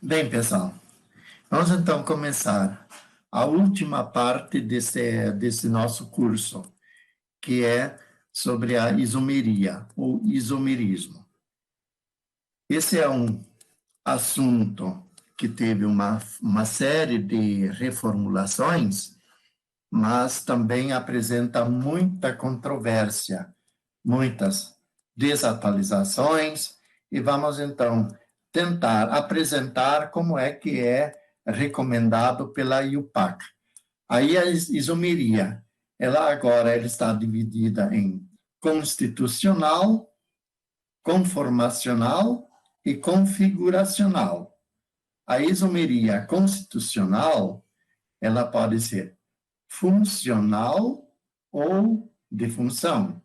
Bem, pessoal, vamos então começar a última parte desse nosso curso, que é sobre a isomeria, ou isomerismo. Esse é um assunto que teve uma série de reformulações, mas também apresenta muita controvérsia, muitas desatualizações, e vamos então tentar apresentar como é que é recomendado pela IUPAC. Aí a isomeria, ela está dividida em constitucional, conformacional e configuracional. A isomeria constitucional, ela pode ser funcional ou de função,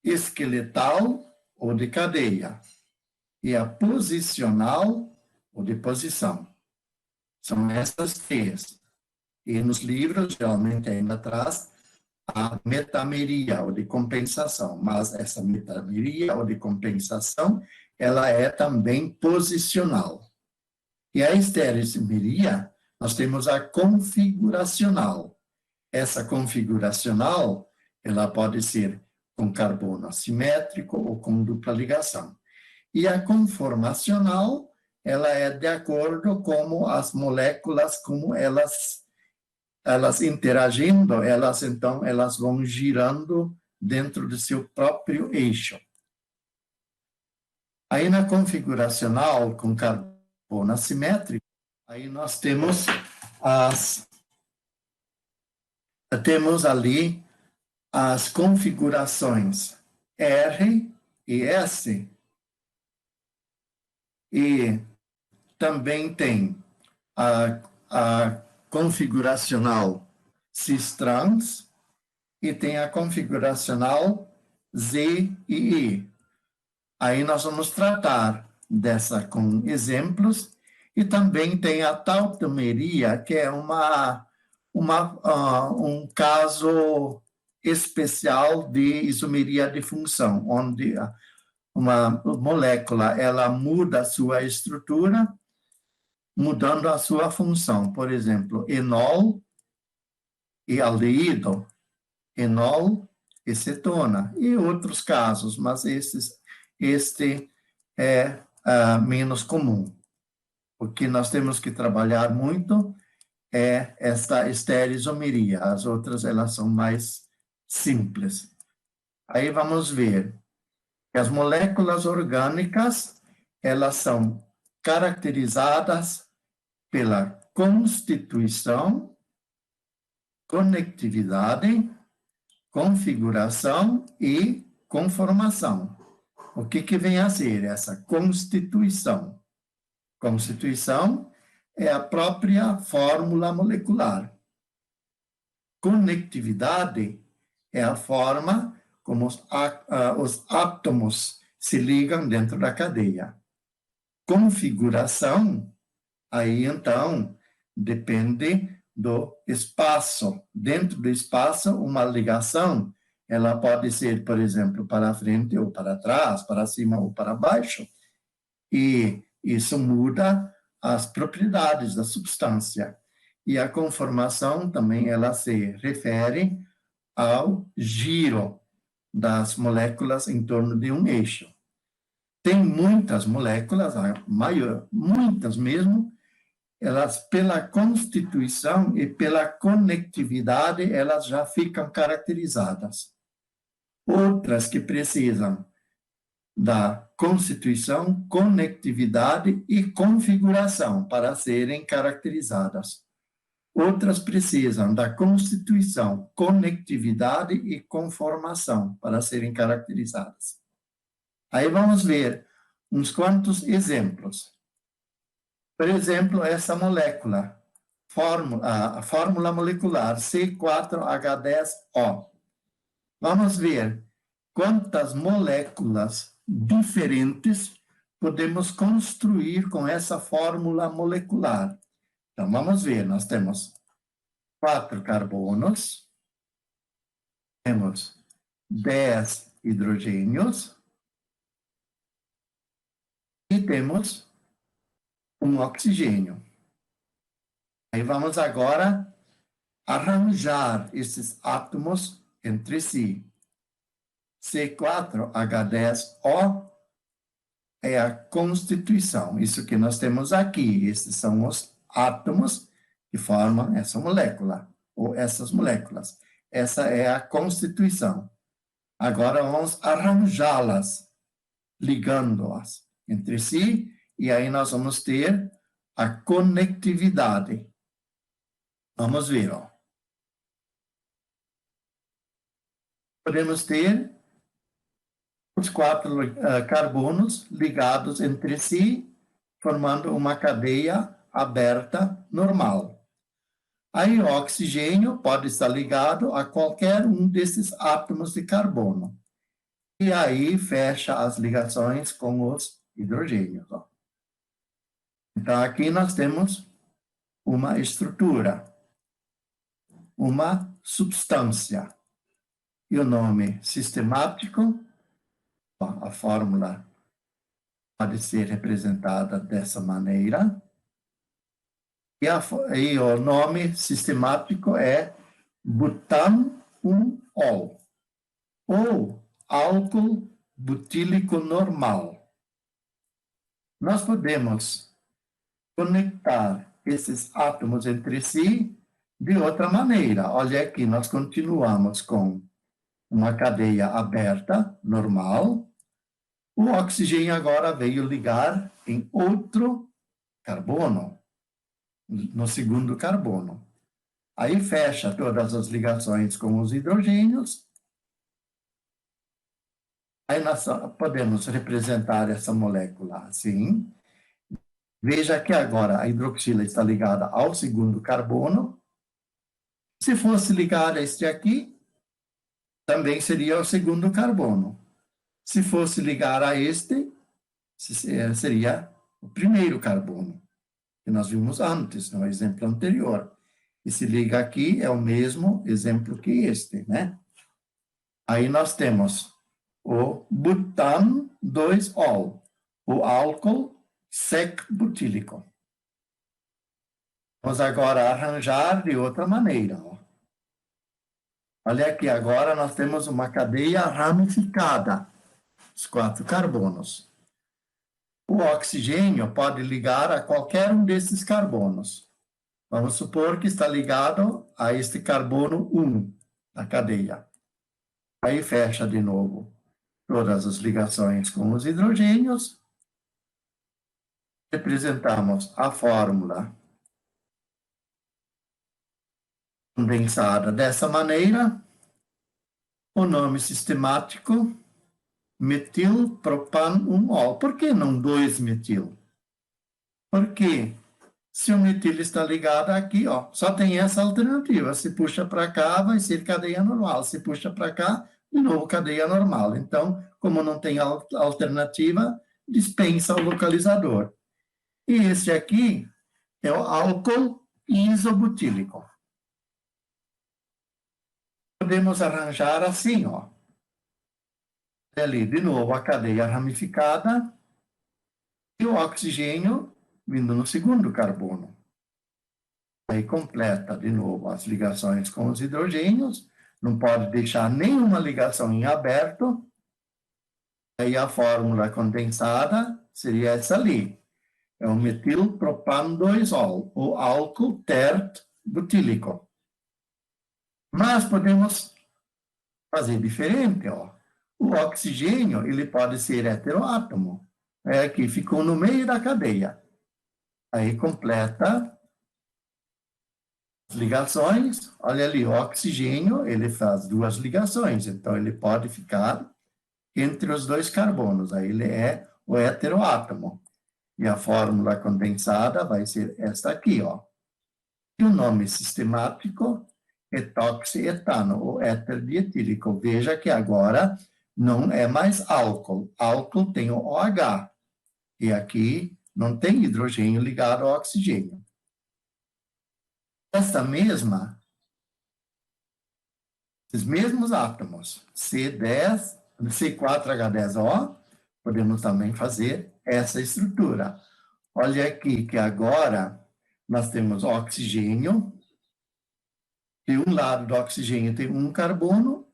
esqueletal ou de cadeia, e a posicional ou de posição. São essas três. E nos livros, geralmente, ainda traz a metameria, ou de compensação. Mas essa metameria, ou de compensação, ela é também posicional. E a estereomeria, nós temos a configuracional. Essa configuracional, ela pode ser com carbono assimétrico ou com dupla ligação. E a conformacional, ela é de acordo com as moléculas, como elas interagindo, elas vão girando dentro do seu próprio eixo. Aí na configuracional, com carbono assimétrico, aí nós temos ali as configurações R e S, e também tem a configuracional cis-trans e tem a configuracional Z e E. Aí nós vamos tratar dessa com exemplos, e também tem a tautomeria, que é um caso especial de isomeria de função, onde uma molécula ela muda a sua estrutura, mudando a sua função. Por exemplo, enol e aldeído, enol e cetona, e outros casos, mas este é menos comum. O que nós temos que trabalhar muito é esta estereoisomeria, as outras elas são mais simples. Aí vamos ver que as moléculas orgânicas, elas são caracterizadas pela constituição, conectividade, configuração e conformação. O que vem a ser essa constituição? Constituição é a própria fórmula molecular. Conectividade é a forma como os átomos se ligam dentro da cadeia. Configuração, aí então, depende do espaço. Dentro do espaço, uma ligação, ela pode ser, por exemplo, para frente ou para trás, para cima ou para baixo, e isso muda as propriedades da substância. E a conformação também, ela se refere ao giro das moléculas em torno de um eixo. Tem muitas moléculas, muitas mesmo, elas, pela constituição e pela conectividade, elas já ficam caracterizadas. Outras que precisam da constituição, conectividade e configuração para serem caracterizadas. Outras precisam da constituição, conectividade e conformação para serem caracterizadas. Aí vamos ver uns quantos exemplos. Por exemplo, essa molécula, a fórmula molecular C4H10O. Vamos ver quantas moléculas diferentes podemos construir com essa fórmula molecular. Então, vamos ver, nós temos 4 carbonos, temos 10 hidrogênios e temos um oxigênio. Aí vamos agora arranjar esses átomos entre si. C4H10O é a constituição. Isso que nós temos aqui. Esses são os átomos que formam essa molécula, ou essas moléculas. Essa é a constituição. Agora vamos arranjá-las, ligando-as entre si, e aí nós vamos ter a conectividade. Vamos ver, ó. Podemos ter os 4 carbonos ligados entre si, formando uma cadeia aberta normal. Aí o oxigênio pode estar ligado a qualquer um desses átomos de carbono. E aí fecha as ligações com os hidrogênios. Ó. Então, aqui nós temos uma estrutura, uma substância. E o nome sistemático, a fórmula pode ser representada dessa maneira. E o nome sistemático é butan-1-ol, ou álcool butílico normal. Nós podemos conectar esses átomos entre si de outra maneira. Olha aqui, nós continuamos com uma cadeia aberta, normal. O oxigênio agora veio ligar em outro carbono, no segundo carbono. Aí fecha todas as ligações com os hidrogênios. Aí nós podemos representar essa molécula assim. Veja que agora a hidroxila está ligada ao segundo carbono. Se fosse ligada a este aqui, também seria o segundo carbono. Se fosse ligar a este, seria o primeiro carbono, que nós vimos antes, no exemplo anterior. E se liga aqui, é o mesmo exemplo que este, né? Aí nós temos o butan-2-ol, o álcool sec-butílico. Vamos agora arranjar de outra maneira. Ó. Olha aqui, agora nós temos uma cadeia ramificada, os 4 carbonos. O oxigênio pode ligar a qualquer um desses carbonos. Vamos supor que está ligado a este carbono 1 da cadeia. Aí fecha de novo todas as ligações com os hidrogênios. Representamos a fórmula condensada dessa maneira. O nome sistemático, metilpropan-1-ol. Por que não 2-metil? Porque se o metil está ligado aqui, ó, só tem essa alternativa. Se puxa para cá, vai ser cadeia normal. Se puxa para cá, de novo cadeia normal. Então, como não tem alternativa, dispensa o localizador. E esse aqui é o álcool isobutílico. Podemos arranjar assim, ó. Ali, de novo, a cadeia ramificada e o oxigênio vindo no segundo carbono. Aí completa, de novo, as ligações com os hidrogênios. Não pode deixar nenhuma ligação em aberto. Aí a fórmula condensada seria essa ali. É o metilpropan-2-ol, o álcool tert-butílico. Mas podemos fazer diferente, ó. O oxigênio, ele pode ser heteroátomo. É que ficou no meio da cadeia. Aí completa as ligações. Olha ali, o oxigênio, ele faz 2 ligações. Então, ele pode ficar entre os 2 carbonos. Aí ele é o heteroátomo. E a fórmula condensada vai ser esta aqui, ó. E o nome sistemático etoxietano, ou éter dietílico. Veja que agora não é mais álcool. Álcool tem o OH. E aqui não tem hidrogênio ligado ao oxigênio. Esses mesmos átomos, C4H10O, podemos também fazer essa estrutura. Olha aqui que agora nós temos oxigênio. De um lado do oxigênio tem um carbono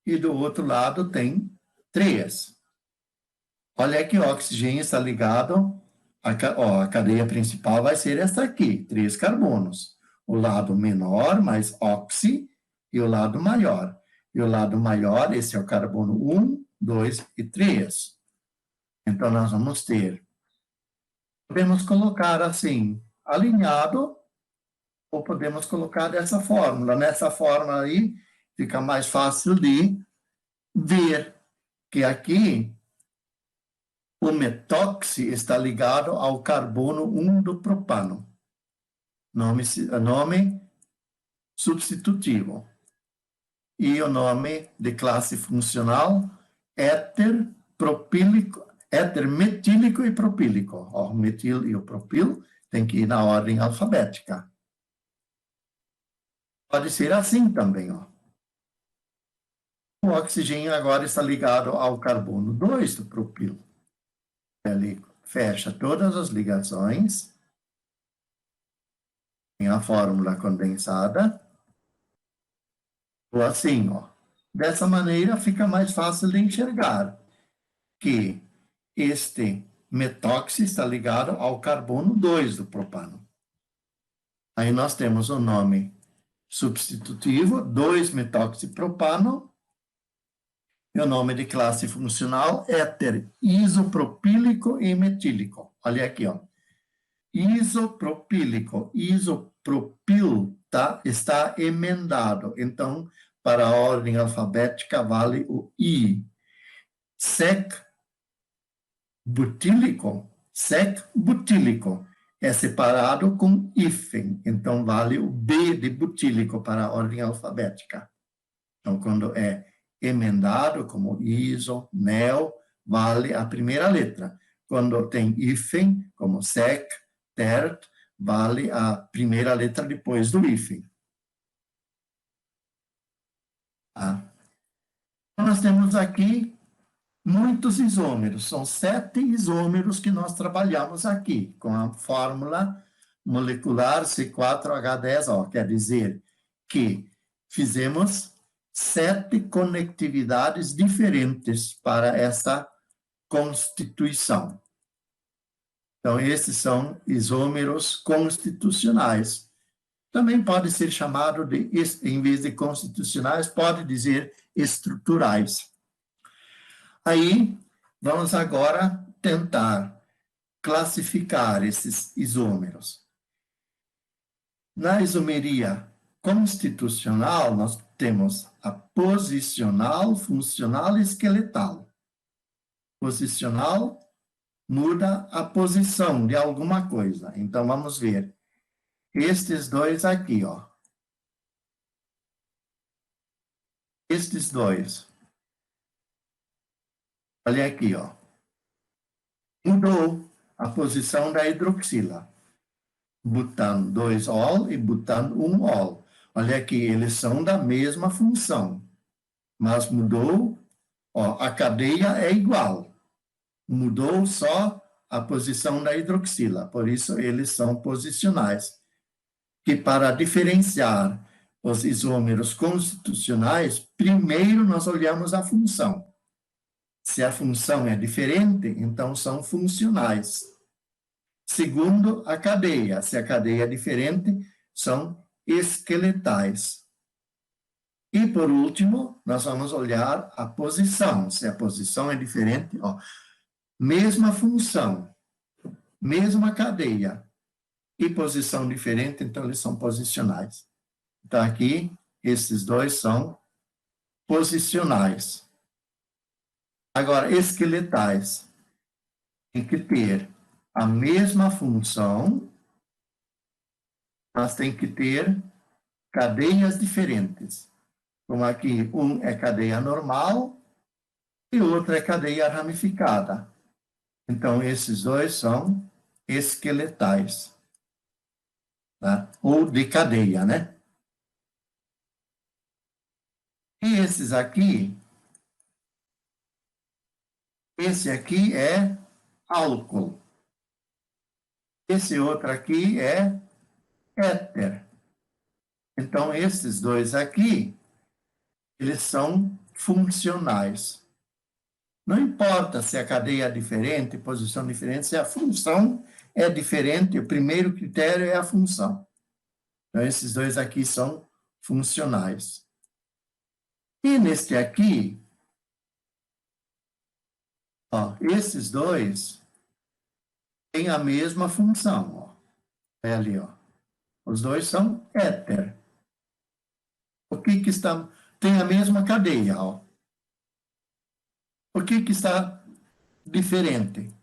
e do outro lado tem 3. Olha que o oxigênio está ligado, a cadeia principal vai ser esta aqui, 3 carbonos. O lado menor, mais oxi, e o lado maior. E o lado maior, esse é o carbono 1, 2 e 3. Então, nós vamos ter, podemos colocar assim, alinhado, ou podemos colocar dessa fórmula. Nessa fórmula aí, fica mais fácil de ver que aqui o metóxi está ligado ao carbono 1 do propano. Nome substitutivo. E o nome de classe funcional, éter propílico, éter metílico e propílico. O metil e o propil tem que ir na ordem alfabética. Pode ser assim também, ó. O oxigênio agora está ligado ao carbono 2 do propil. Ele fecha todas as ligações, tem a fórmula condensada, ou assim, ó. Dessa maneira fica mais fácil de enxergar que este metóxi está ligado ao carbono 2 do propano. Aí nós temos o nome substitutivo, 2-metóxipropano, e o nome de classe funcional, éter isopropílico e metílico. Olha aqui, ó. Isopropílico, isopropil, tá? Está emendado. Então, para a ordem alfabética, vale o I. Sec-butílico é separado com hífen. Então, vale o B de butílico para a ordem alfabética. Então, quando é emendado, como iso, neo, vale a primeira letra. Quando tem hífen, como sec, tert, vale a primeira letra depois do hífen. Tá? Então, nós temos aqui muitos isômeros. São 7 isômeros que nós trabalhamos aqui, com a fórmula molecular C4H10O. Quer dizer que fizemos 7 conectividades diferentes para essa constituição. Então, esses são isômeros constitucionais. Também pode ser chamado de, em vez de constitucionais, pode dizer estruturais. Aí, vamos agora tentar classificar esses isômeros. Na isomeria constitucional, nós temos a posicional, funcional e esqueletal. Posicional muda a posição de alguma coisa. Então, vamos ver. Estes dois aqui, ó. Estes dois. Olha aqui, ó. Mudou a posição da hidroxila. Butan 2-ol e butan 1-ol. Olha aqui, eles são da mesma função. Mas mudou, ó, a cadeia é igual. Mudou só a posição da hidroxila. Por isso, eles são posicionais. Que para diferenciar os isômeros constitucionais, primeiro nós olhamos a função. Se a função é diferente, então são funcionais. Segundo, a cadeia. Se a cadeia é diferente, são esqueletais. E, por último, nós vamos olhar a posição. Se a posição é diferente, ó, mesma função, mesma cadeia, e posição diferente, então eles são posicionais. Então, aqui, esses dois são posicionais. Agora, esqueletais. Tem que ter a mesma função, mas tem que ter cadeias diferentes. Como aqui, um é cadeia normal e outro é cadeia ramificada. Então, esses dois são esqueletais. Tá? Ou de cadeia, né? E esses aqui, esse aqui é álcool. Esse outro aqui é éter. Então, esses dois aqui, eles são funcionais. Não importa se a cadeia é diferente, posição diferente, se a função é diferente, o primeiro critério é a função. Então, esses dois aqui são funcionais. E neste aqui, ó, esses dois têm a mesma função. Ó. É ali, ó. Os dois são éter. O que que está... Tem a mesma cadeia, ó. O que que está diferente?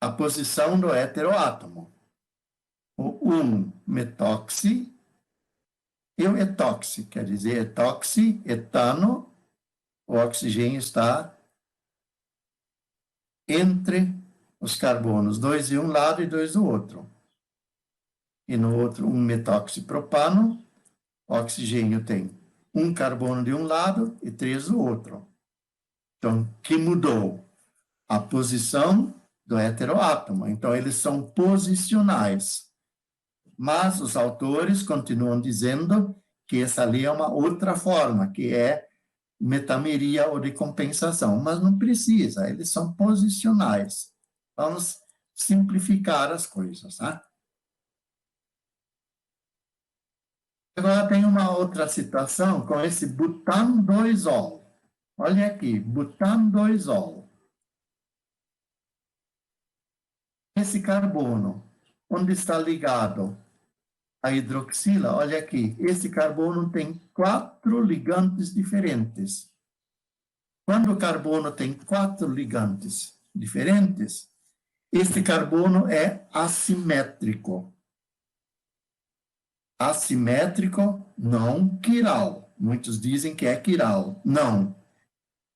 A posição do heteroátomo. O 1-metóxi e o etóxi, quer dizer, etóxi, etano, o oxigênio está entre os carbonos, 2 de um lado e 2 do outro. E no outro, 1-metóxipropano, o oxigênio tem um carbono de um lado e 3 do outro. Então, que mudou? A posição do heteroátomo. Então, eles são posicionais. Mas os autores continuam dizendo que essa ali é uma outra forma, que é metameria ou de compensação. Mas não precisa, eles são posicionais. Vamos simplificar as coisas, tá? Agora tem uma outra situação com esse butan 2-ol. Olha aqui, butan 2-ol. Esse carbono, onde está ligado a hidroxila, olha aqui, esse carbono tem 4 ligantes diferentes. Quando o carbono tem 4 ligantes diferentes, este carbono é assimétrico. Assimétrico, não quiral. Muitos dizem que é quiral. Não.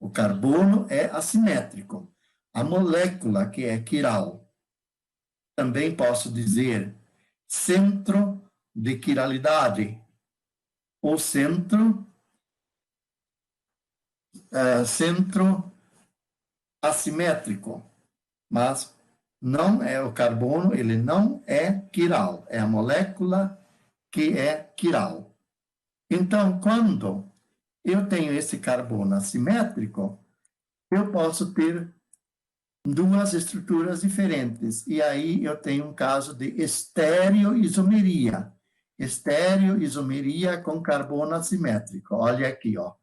O carbono é assimétrico. A molécula que é quiral. Também posso dizer centro de quiralidade, ou centro assimétrico, mas não é o carbono, ele não é quiral, é a molécula que é quiral. Então, quando eu tenho esse carbono assimétrico, eu posso ter duas estruturas diferentes, e aí eu tenho um caso de estereoisomeria. Estereoisomeria com carbono assimétrico. Olha aqui, ó.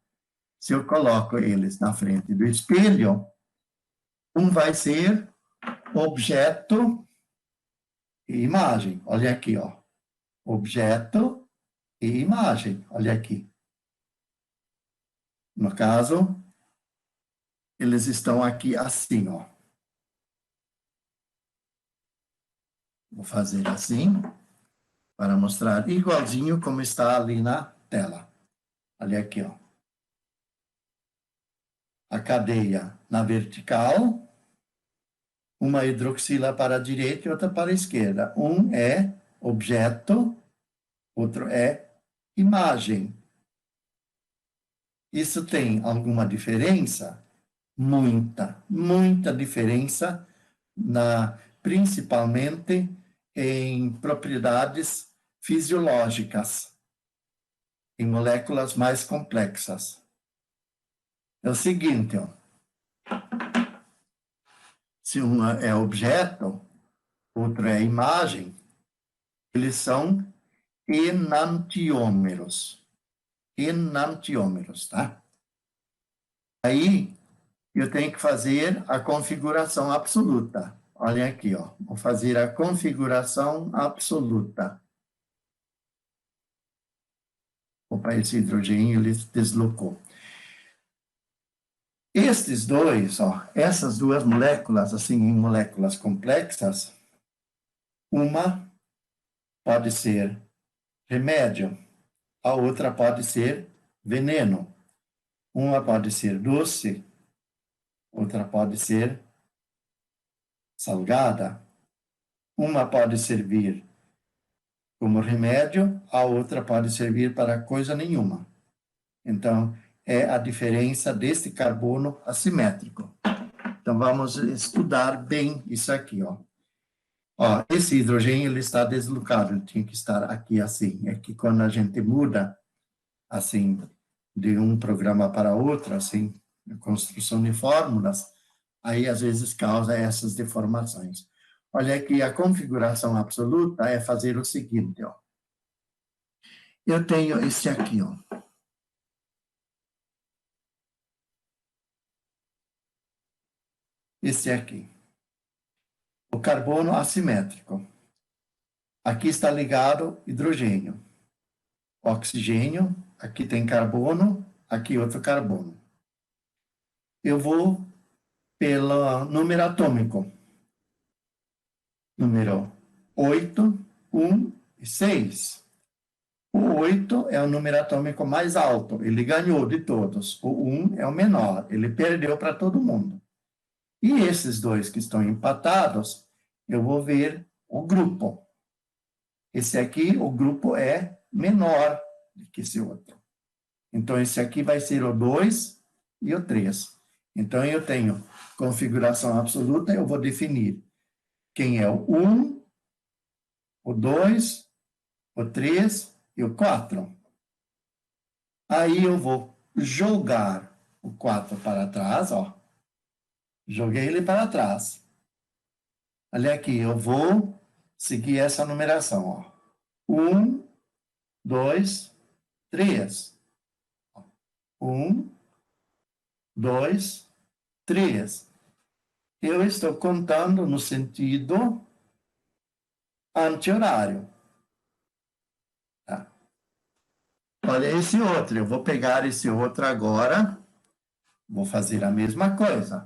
Se eu coloco eles na frente do espelho, um vai ser objeto e imagem. Olha aqui, ó. Objeto e imagem. Olha aqui. No caso, eles estão aqui assim, ó. Vou fazer assim, para mostrar igualzinho como está ali na tela. Olha aqui, ó. A cadeia na vertical, uma hidroxila para a direita e outra para a esquerda. Um é objeto, outro é imagem. Isso tem alguma diferença? Muita diferença, principalmente em propriedades fisiológicas, em moléculas mais complexas. É o seguinte, ó. Se um é objeto, outro é imagem, eles são enantiômeros. Enantiômeros, tá? Aí, eu tenho que fazer a configuração absoluta. Olha aqui, ó. Vou fazer a configuração absoluta. Opa, esse hidrogênio ele deslocou. Estes dois, ó, essas duas moléculas, assim, em moléculas complexas, uma pode ser remédio, a outra pode ser veneno. Uma pode ser doce, outra pode ser salgada. Uma pode servir como remédio, a outra pode servir para coisa nenhuma. Então, é a diferença desse carbono assimétrico. Então, vamos estudar bem isso aqui, ó. Ó, esse hidrogênio, ele está deslocado, ele tinha que estar aqui assim. É que quando a gente muda, assim, de um programa para outro, assim, a construção de fórmulas, aí às vezes causa essas deformações. Olha aqui, a configuração absoluta é fazer o seguinte, ó. Eu tenho esse aqui, ó. Esse aqui. O carbono assimétrico. Aqui está ligado hidrogênio. Oxigênio, aqui tem carbono, aqui outro carbono. Eu vou pelo número atômico. Número 8, 1 e 6. O 8 é o número atômico mais alto, ele ganhou de todos. O 1 é o menor, ele perdeu para todo mundo. E esses dois que estão empatados, eu vou ver o grupo. Esse aqui, o grupo é menor do que esse outro. Então, esse aqui vai ser o 2 e o 3. Então, eu tenho configuração absoluta, eu vou definir quem é o 1, o 2, o 3 e o 4. Aí eu vou jogar o 4 para trás, ó. Joguei ele para trás. Olha aqui, eu vou seguir essa numeração, ó. 1, 2, 3. 1, 2, 3. Eu estou contando no sentido anti-horário. Tá? Olha esse outro, eu vou pegar esse outro agora, vou fazer a mesma coisa.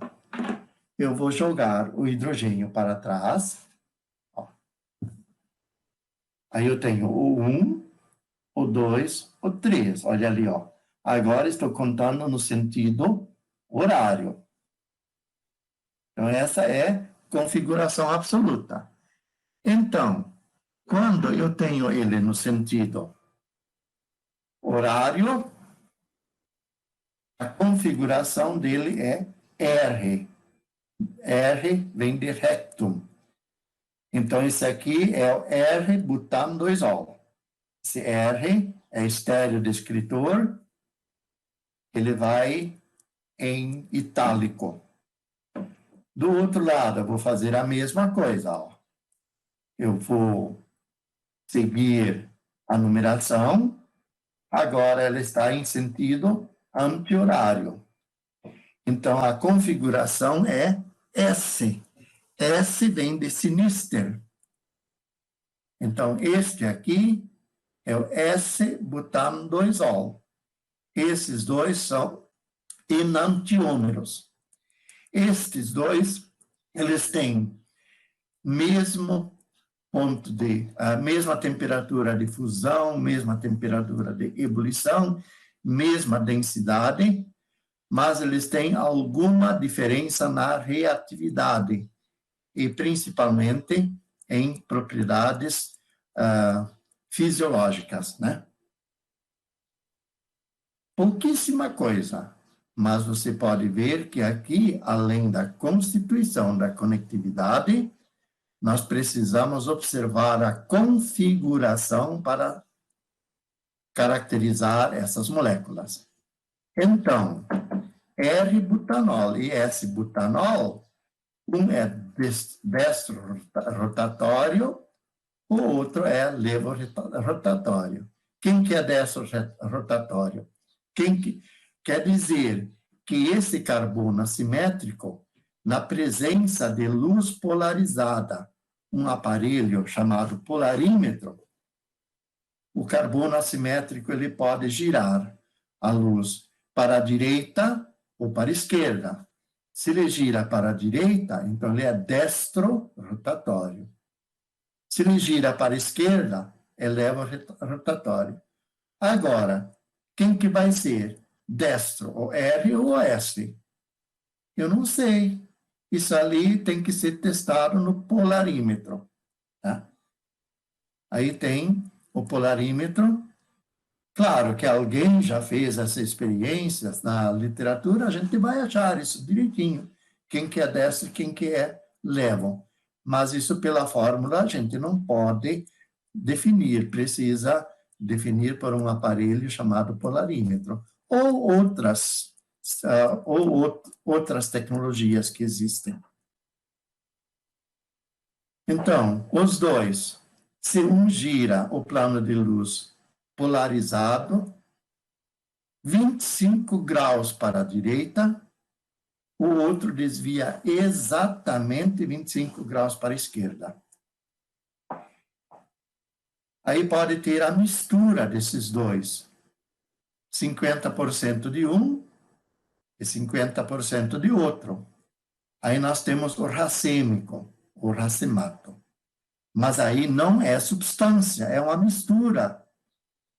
Eu vou jogar o hidrogênio para trás. Ó. Aí eu tenho o 1, o 2, o 3. Olha ali, ó. Agora estou contando no sentido horário. Então, essa é configuração absoluta. Então, quando eu tenho ele no sentido horário, a configuração dele é R. R vem de rectum. Então, esse aqui é o R-butano 2-ol. Esse R é estéreo de escritor, ele vai em itálico. Do outro lado, eu vou fazer a mesma coisa. Ó. Eu vou seguir a numeração, agora ela está em sentido anti-horário. Então, a configuração é S. S vem de sinister. Então, este aqui é o S-butano 2-ol. Esses dois são enantiômeros. Estes dois, eles têm mesmo ponto de, a mesma temperatura de fusão, mesma temperatura de ebulição, mesma densidade, mas eles têm alguma diferença na reatividade, e principalmente em propriedades fisiológicas, né? Pouquíssima coisa, mas você pode ver que aqui, além da constituição da conectividade, nós precisamos observar a configuração para caracterizar essas moléculas. Então, R-butanol e S-butanol, um é destro rotatório, o outro é levo rotatório. Quem que é destro rotatório? Quer dizer que esse carbono assimétrico, na presença de luz polarizada, um aparelho chamado polarímetro, o carbono assimétrico ele pode girar a luz para a direita ou para a esquerda. Se ele gira para a direita, então ele é destro rotatório. Se ele gira para a esquerda, é levo rotatório. Agora, quem que vai ser? Destro, o R ou o S? Eu não sei. Isso ali tem que ser testado no polarímetro. Tá? Aí tem o polarímetro. Claro que alguém já fez essa experiência na literatura, a gente vai achar isso direitinho. Quem que é destro e quem que é levo. mas isso pela fórmula a gente não pode definir, precisa definir por um aparelho chamado polarímetro, ou outras tecnologias que existem. Então, os dois, se um gira o plano de luz polarizado, 25 graus para a direita, o outro desvia exatamente 25 graus para a esquerda. Aí pode ter a mistura desses dois. 50% de um e 50% de outro. Aí nós temos o racêmico, o racemato. Mas aí não é substância, é uma mistura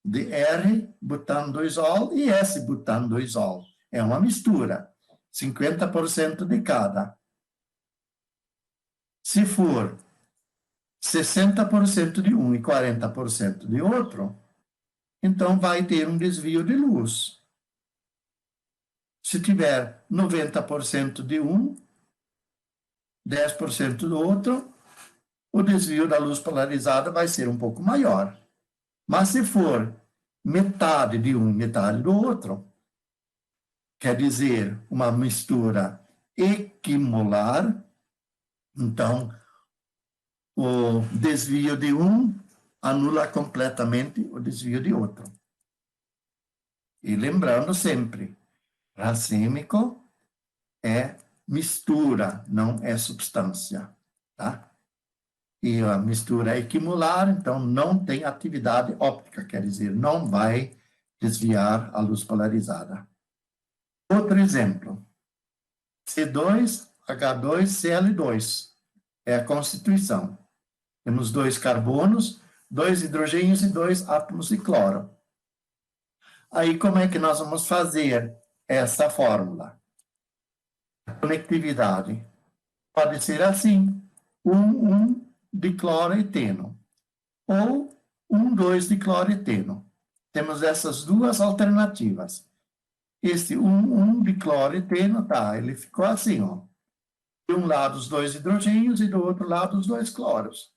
de R butano 2-ol e S butano 2-ol. É uma mistura. 50% de cada. Se for 60% de um e 40% de outro, então vai ter um desvio de luz. Se tiver 90% de um, 10% do outro, o desvio da luz polarizada vai ser um pouco maior. Mas se for metade de um, metade do outro, quer dizer, uma mistura equimolar, então o desvio de um anula completamente o desvio de outro. E lembrando sempre, racêmico é mistura, não é substância, tá? E a mistura equimolar, então, não tem atividade óptica, quer dizer, não vai desviar a luz polarizada. Outro exemplo, C2H2Cl2, é a constituição. Temos 2 carbonos, 2 hidrogênios e 2 átomos de cloro. Aí, como é que nós vamos fazer essa fórmula? A conectividade pode ser assim, 1 de cloroeteno, ou 2 de cloroeteno. Temos essas duas alternativas. Este 1 de cloroeteno, tá, ele ficou assim, ó. De um lado os 2 hidrogênios e do outro lado os 2 cloros.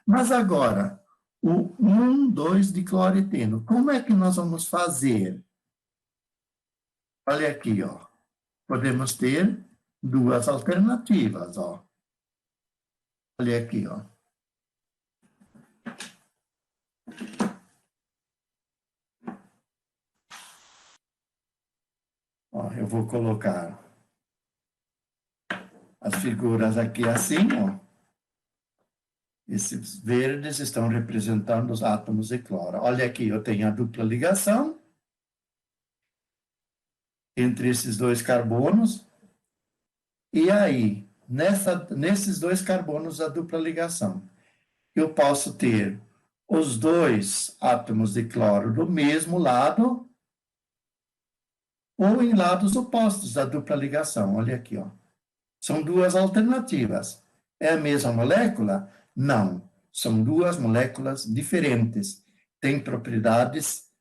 Mas agora, o 2 de cloroeteno, como é que nós vamos fazer? Olha aqui, ó. Podemos ter duas alternativas, ó. Olha aqui, ó. Ó, eu vou colocar as figuras aqui assim, ó. Esses verdes estão representando os átomos de cloro. Olha aqui, eu tenho a dupla ligação entre esses 2 carbonos. E aí, nesses 2 carbonos, a dupla ligação, eu posso ter os 2 átomos de cloro do mesmo lado ou em lados opostos da dupla ligação. Olha aqui, ó. São 2 alternativas. É a mesma molécula? Não. São 2 moléculas diferentes. Têm propriedades,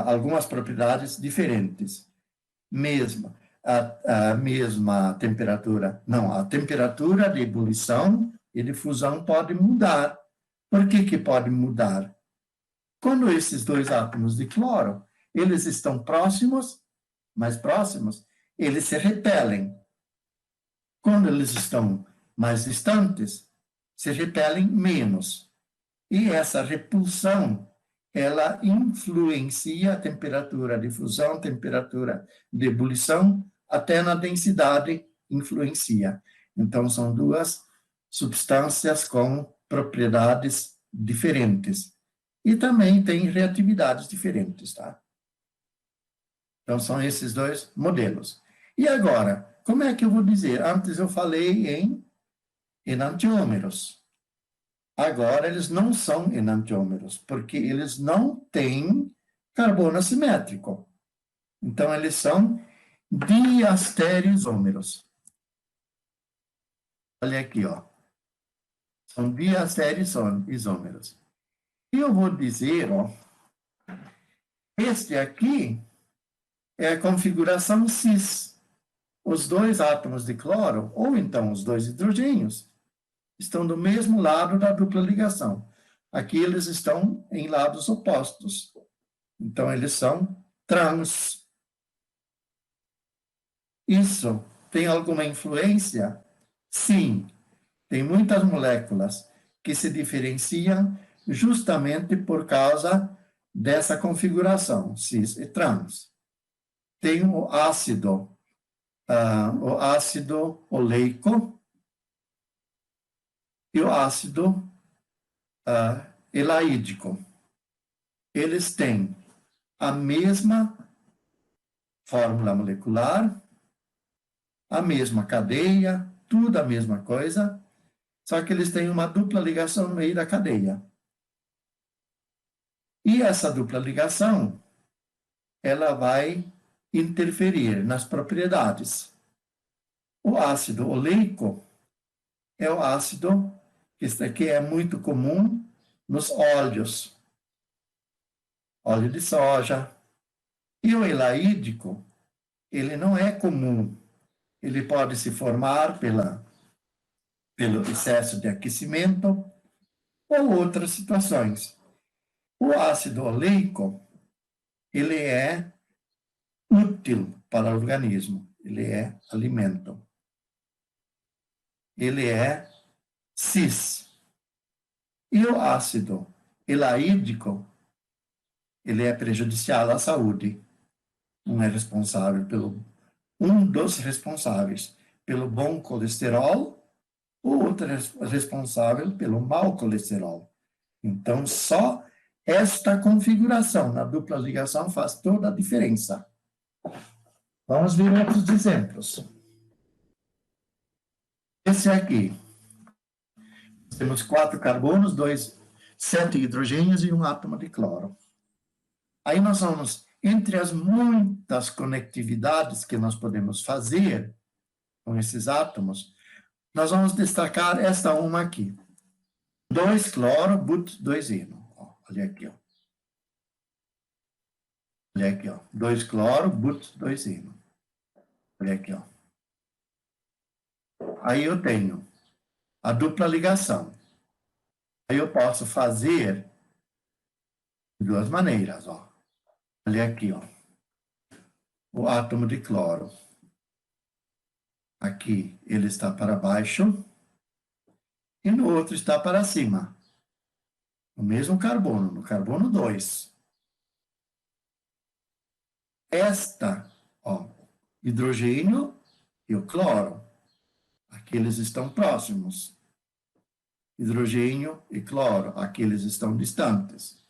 algumas propriedades diferentes. A mesma temperatura. Não, a temperatura de ebulição e de fusão pode mudar. Por que pode mudar? Quando esses 2 átomos de cloro, eles estão próximos, mais próximos, eles se repelem. Quando eles estão mais distantes, se repelem menos. E essa repulsão, ela influencia a temperatura de fusão, temperatura de ebulição, até na densidade influencia. Então, são 2 substâncias com propriedades diferentes. E também tem reatividades diferentes, tá? Então, são esses 2 modelos. E agora, como é que eu vou dizer? Antes eu falei em enantiômeros. Agora, eles não são enantiômeros, porque eles não têm carbono assimétrico. Então, eles são diastereisômeros. Olha aqui, ó. São diastereisômeros. E eu vou dizer, ó, este aqui é a configuração cis. Os 2 átomos de cloro, ou então os 2 hidrogênios, estão do mesmo lado da dupla ligação. Aqui eles estão em lados opostos. Então, eles são trans. Isso tem alguma influência? Sim, tem muitas moléculas que se diferenciam justamente por causa dessa configuração, cis e trans. Tem o ácido oleico e o ácido elaídico. Eles têm a mesma fórmula molecular, a mesma cadeia, tudo a mesma coisa, só que eles têm uma dupla ligação no meio da cadeia. E essa dupla ligação, ela vai interferir nas propriedades. O ácido oleico é o ácido que é muito comum nos óleos, óleo de soja. E o elaídico, ele não é comum. Ele pode se formar pelo excesso de aquecimento ou outras situações. O ácido oleico, ele é útil para o organismo, ele é alimento. Ele é cis. E o ácido elaídico, ele é prejudicial à saúde. Um dos responsáveis pelo bom colesterol, o outro é responsável pelo mau colesterol. Então, só esta configuração na dupla ligação faz toda a diferença. Vamos ver outros exemplos. Esse aqui. Temos 4 carbonos, 7 hidrogênios e um átomo de cloro. Aí nós vamos, entre as muitas conectividades que nós podemos fazer com esses átomos, nós vamos destacar esta uma aqui. 2 cloro, but 2 hino. Olha aqui, ó. Olha aqui, ó. 2 cloro, but 2 hino. Olha aqui, ó. Aí eu tenho a dupla ligação. Aí eu posso fazer de duas maneiras, ó. Olha aqui, ó. O átomo de cloro. Aqui ele está para baixo e no outro está para cima. O mesmo carbono, no carbono 2. Esta, ó, hidrogênio e o cloro. Aqui eles estão próximos. Hidrogênio e cloro, aqui eles estão distantes.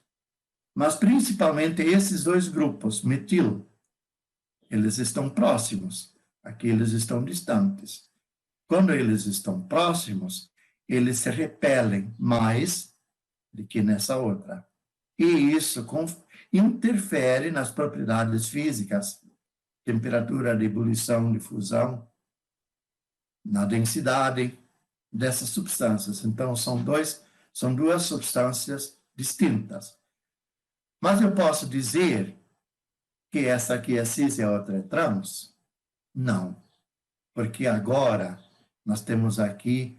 Mas principalmente esses dois grupos, metil, eles estão próximos. Aqui eles estão distantes. Quando eles estão próximos, eles se repelem mais do que nessa outra. E isso interfere nas propriedades físicas, temperatura de ebulição, de fusão, na densidade dessas substâncias. Então, são duas substâncias distintas. Mas eu posso dizer que essa aqui é cis e a outra é trans? Não. Porque agora nós temos aqui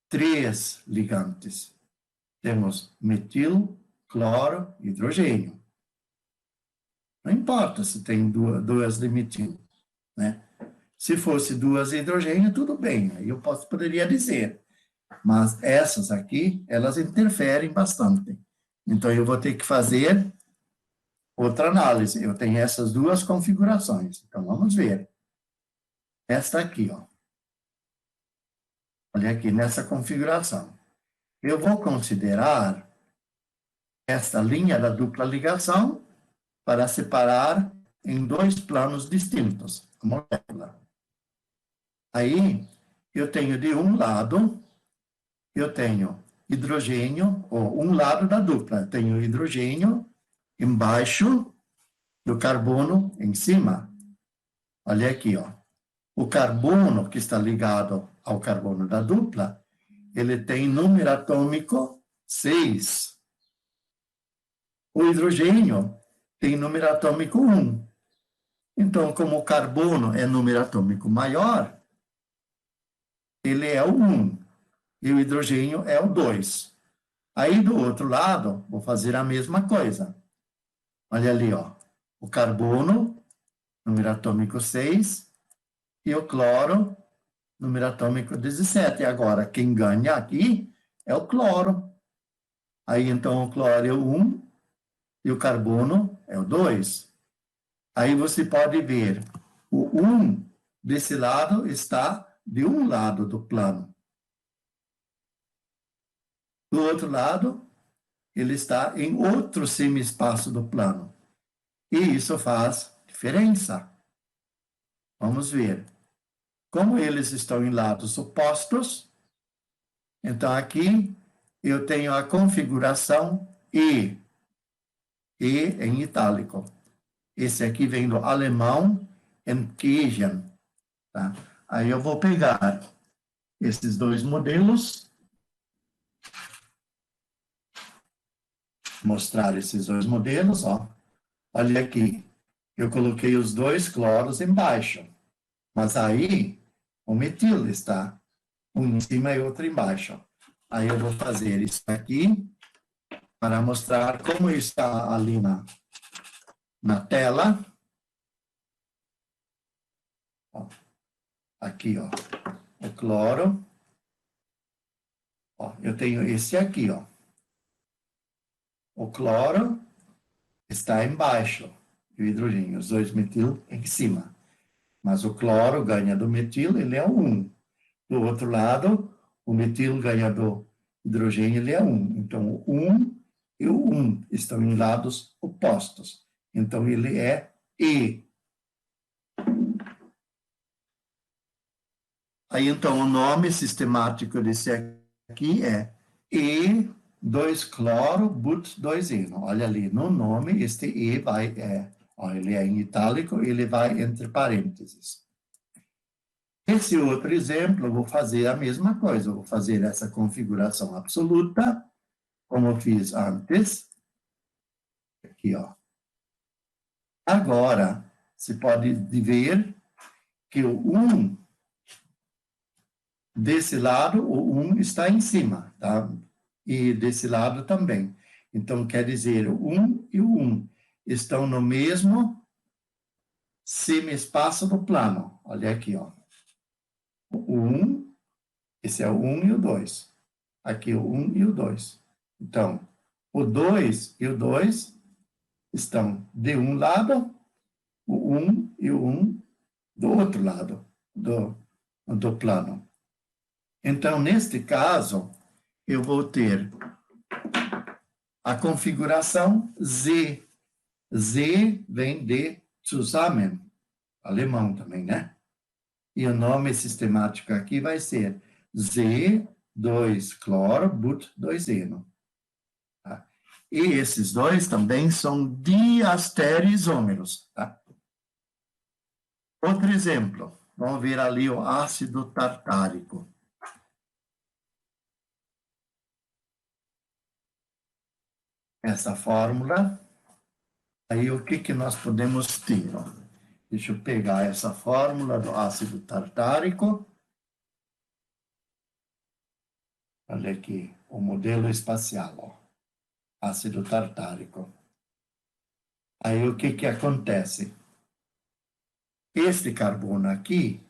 3 ligantes. Temos metil, cloro e hidrogênio. Não importa se tem duas de metil, né? Se fosse 2 de hidrogênio, tudo bem, aí eu poderia dizer. Mas essas aqui, elas interferem bastante. Então, eu vou ter que fazer outra análise. Eu tenho essas 2 configurações. Então, vamos ver. Esta aqui, ó. Olha aqui, nessa configuração. Eu vou considerar esta linha da dupla ligação para separar em 2 planos distintos a molécula. Aí, eu tenho de um lado, eu tenho hidrogênio, ou um lado da dupla, eu tenho hidrogênio embaixo do carbono em cima. Olha aqui, ó. O carbono que está ligado ao carbono da dupla, ele tem número atômico 6. O hidrogênio tem número atômico 1. Então, como o carbono é número atômico maior, ele é o 1. e o hidrogênio é o 2. Aí, do outro lado, vou fazer a mesma coisa. Olha ali, ó. O carbono, número atômico 6, e o cloro, número atômico 17. Agora, quem ganha aqui é o cloro. Aí, então, o cloro é o 1 e o carbono é o 2. Aí você pode ver, o 1 desse lado está de um lado do plano. Do outro lado, ele está em outro semi-espaço do plano. E isso faz diferença. Vamos ver. Como eles estão em lados opostos, então aqui eu tenho a configuração E em itálico. Esse aqui vem do alemão Enkegen, tá? Aí eu vou pegar esses dois modelos, mostrar esses dois modelos, ó. Olha aqui, eu coloquei os dois cloros embaixo, mas aí o metil está um em cima e outro embaixo. Aí eu vou fazer isso aqui para mostrar como está ali na tela. Ó, aqui, ó, o cloro. Ó, eu tenho esse aqui, ó. O cloro está embaixo e o hidrogênio, os dois metil em cima. Mas o cloro ganha do metil, ele é 1. Do outro lado, o metil ganha do hidrogênio, ele é 1. Então, o 1 e o 1 estão em lados opostos. Então, ele é E. Aí, então, o nome sistemático desse aqui é E2-cloro, but-2-eno. Olha ali, no nome, este E vai, ó, ele é em itálico, ele vai entre parênteses. Esse outro exemplo, eu vou fazer a mesma coisa, eu vou fazer essa configuração absoluta, como eu fiz antes. Aqui, ó. Agora, se pode ver que o 1 desse lado, o 1 está em cima, tá? E desse lado também. Então, quer dizer, o 1 e o 1 estão no mesmo semi-espaço do plano. Olha aqui, ó. O 1, esse é o 1 e o 2. Aqui o 1 e o 2. Então, o 2 e o 2 estão de um lado, o 1 e o 1 do outro lado do plano. Então, neste caso, eu vou ter a configuração Z. Z vem de zusammen, alemão também, né? E o nome sistemático aqui vai ser Z2-cloro, but-2-eno. Tá? E esses dois também são diastereisômeros. Tá? Outro exemplo, vamos ver ali o ácido tartárico. Essa fórmula, aí o que nós podemos ter? Ó? Deixa eu pegar essa fórmula do ácido tartárico. Olha aqui, o modelo espacial, ó. Ácido tartárico. Aí o que acontece? Este carbono aqui,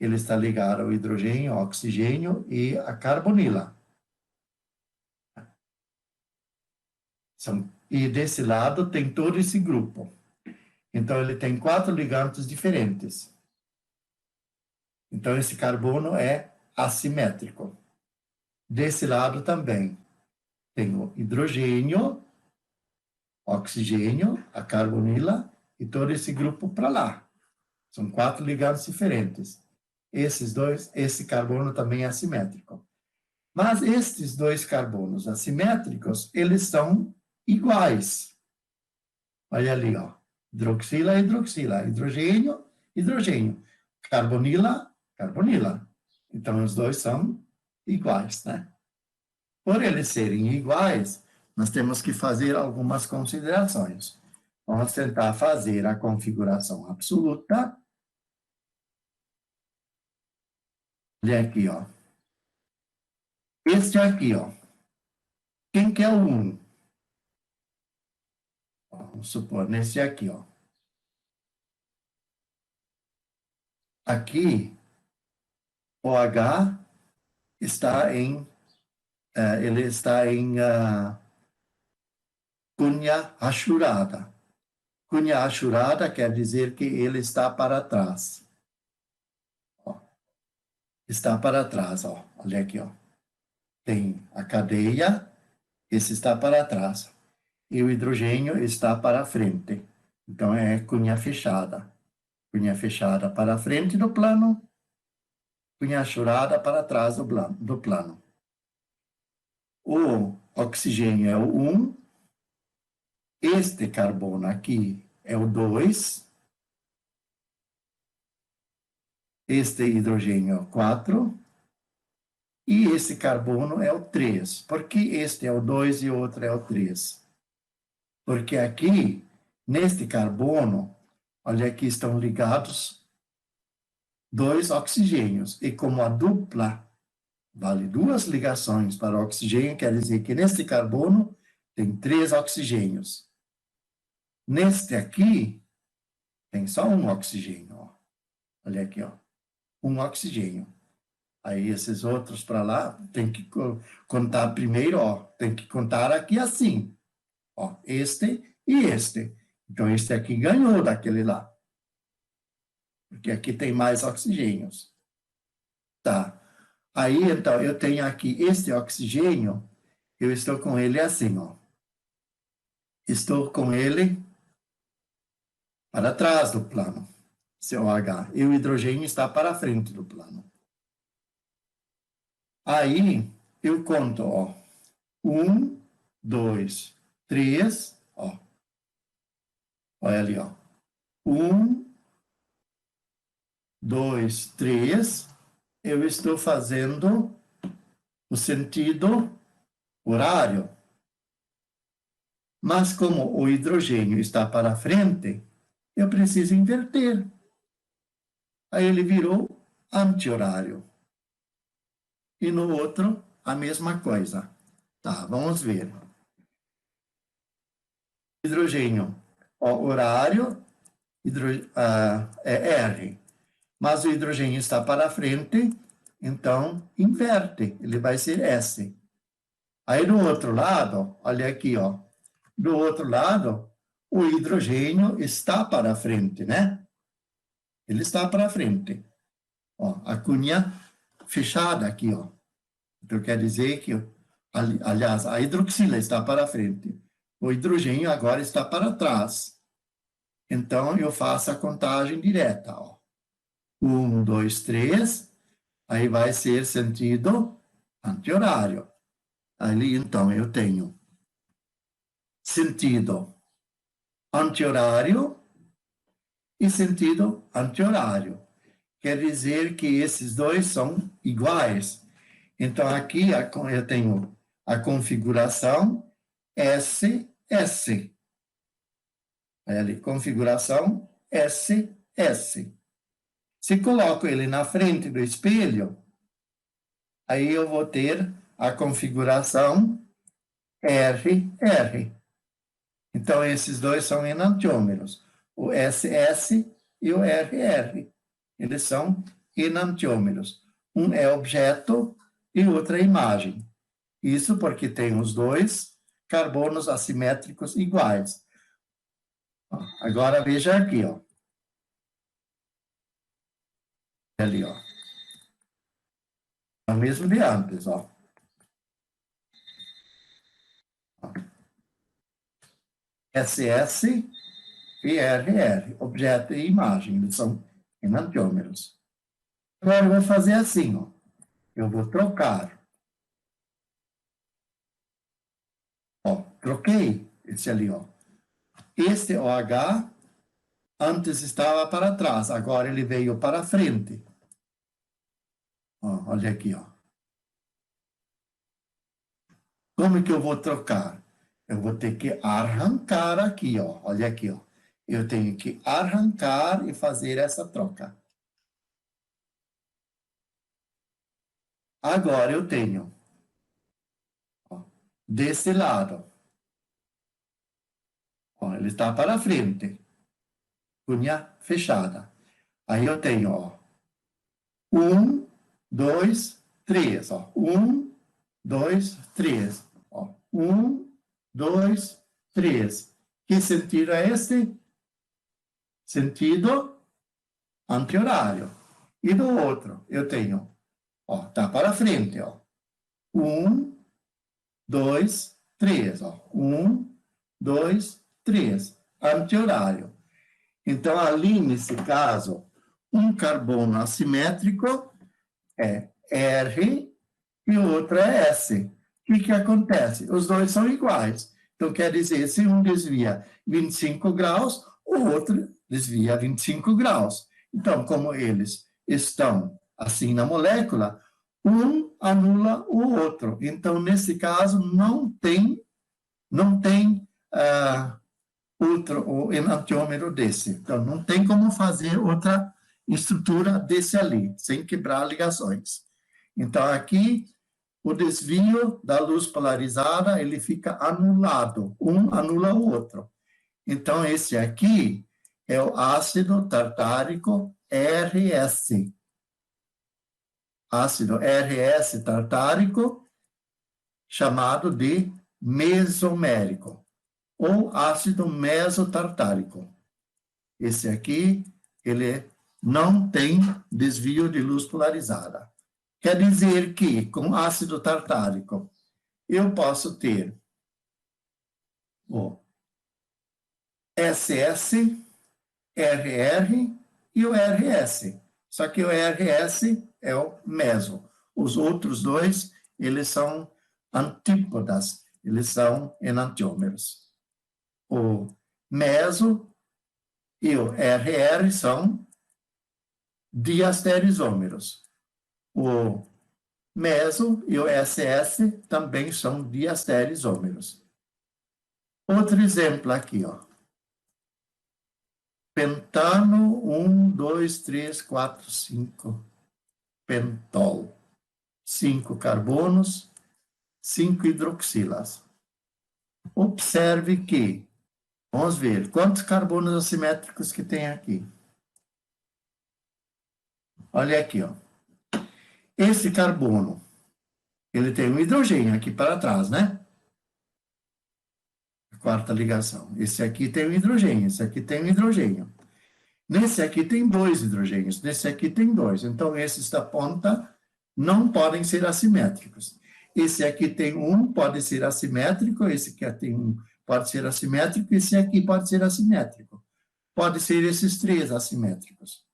ele está ligado ao hidrogênio, ao oxigênio e à carbonila. E desse lado tem todo esse grupo. Então, ele tem 4 ligandos diferentes. Então, esse carbono é assimétrico. Desse lado também tem o hidrogênio, oxigênio, a carbonila e todo esse grupo para lá. São 4 ligandos diferentes. Esse carbono também é assimétrico. Mas estes dois carbonos assimétricos, eles são iguais. Olha ali, ó. Hidroxila, hidroxila. Hidrogênio, hidrogênio. Carbonila, carbonila. Então, os dois são iguais, né? Por eles serem iguais, nós temos que fazer algumas considerações. Vamos tentar fazer a configuração absoluta. Olha aqui, ó. Este aqui, ó. Quem que é o 1? Vamos supor, nesse aqui, ó. Aqui, o H está em, ele está em cunha achurada. Cunha achurada quer dizer que ele está para trás. Ó, está para trás, ó. Olha aqui, ó. Tem a cadeia, esse está para trás. E o hidrogênio está para frente. Então, é cunha fechada. Cunha fechada para frente do plano, cunha achurada para trás do plano. O oxigênio é o 1, este carbono aqui é o 2, este hidrogênio é o 4, e esse carbono é o 3. Por que este é o 2 e o outro é o 3? Porque aqui, neste carbono, olha aqui estão ligados 2 oxigênios, e como a dupla vale 2 ligações para o oxigênio, quer dizer que neste carbono tem 3 oxigênios. Neste aqui, tem só um oxigênio, ó. Olha aqui, ó. Um oxigênio. Aí esses outros para lá, tem que contar primeiro, ó. Tem que contar aqui assim. Ó, este e este. Então, este aqui ganhou daquele lá. Porque aqui tem mais oxigênios. Tá. Aí, então, eu tenho aqui este oxigênio, eu estou com ele assim, ó. Estou com ele para trás do plano, COH. E o hidrogênio está para frente do plano. Aí, eu conto, ó. 1, 2, 3, ó. Olha ali, ó. 1, 2, 3. Eu estou fazendo o sentido horário. Mas como o hidrogênio está para frente, eu preciso inverter. Aí ele virou anti-horário. E no outro, a mesma coisa. Tá, vamos ver. Hidrogênio, ó, horário, é R. Mas o hidrogênio está para frente, então inverte, ele vai ser S. Aí do outro lado, olha aqui, ó. Do outro lado, o hidrogênio está para frente, né? Ele está para frente. Ó, a cunha fechada aqui, ó. Então quer dizer que, aliás, a hidroxila está para frente. O hidrogênio agora está para trás. Então eu faço a contagem direta, ó. 1, 2, 3. Aí vai ser sentido anti-horário. Ali, então, eu tenho sentido anti-horário e sentido anti-horário. Quer dizer que esses dois são iguais. Então, aqui eu tenho a configuração SS. Ali, configuração SS. Se coloco ele na frente do espelho, aí eu vou ter a configuração RR. Então, esses dois são enantiômeros, o SS e o RR. Eles são enantiômeros. Um é objeto e o outro é imagem. Isso porque tem os dois carbonos assimétricos iguais. Agora, veja aqui, ó. Ali, ó. É o mesmo de antes, ó. SS e RR, objeto e imagem, eles são enantiômeros. Agora eu vou fazer assim, ó. Eu vou trocar. Ó, troquei esse ali, ó. Este OH antes estava para trás, agora ele veio para frente. Ó, olha aqui, ó. Como que eu vou trocar? Eu vou ter que arrancar aqui, ó. Olha aqui, ó. Eu tenho que arrancar e fazer essa troca. Agora eu tenho desse lado. Ó, ele está para frente. Unha fechada. Aí eu tenho, ó, 1, 2, 3, ó. 1, 2, 3. Ó. 1, 2, 3. Que sentido é este? Sentido anti-horário. E do outro, eu tenho, ó, tá para frente, ó. 1, 2, 3, ó. 1, 2, 3. Anti-horário. Então, ali, nesse caso, um carbono assimétrico é R e o outro é S. O que acontece? Os dois são iguais. Então, quer dizer, se um desvia 25 graus, o outro desvia 25 graus. Então, como eles estão assim na molécula, um anula o outro. Então, nesse caso, não tem outro enantiômero desse. Então, não tem como fazer outra estrutura desse ali, sem quebrar ligações. Então, aqui, o desvio da luz polarizada, ele fica anulado. Um anula o outro. Então, esse aqui é o ácido tartárico RS. Ácido RS tartárico, chamado de mesomérico, ou ácido mesotartárico. Esse aqui, ele não tem desvio de luz polarizada. Quer dizer que, com ácido tartárico, eu posso ter o SS, RR e o RS. Só que o RS é o meso. Os outros dois, eles são antípodas, eles são enantiômeros. O meso e o RR são diastereisômeros. O meso e o SS também são diastereisômeros. Outro exemplo aqui, ó. Pentano, 1, 2, 3, 4, 5. Pentol. 5 carbonos, 5 hidroxilas. Observe que, vamos ver, quantos carbonos assimétricos que tem aqui. Olha aqui, ó. Esse carbono, ele tem um hidrogênio aqui para trás, né? Quarta ligação. Esse aqui tem um hidrogênio, esse aqui tem um hidrogênio. Nesse aqui tem 2 hidrogênios, nesse aqui tem 2. Então, esses da ponta não podem ser assimétricos. Esse aqui tem 1, pode ser assimétrico, esse aqui tem 1, pode ser assimétrico, esse aqui pode ser assimétrico. Pode ser esses 3 assimétricos.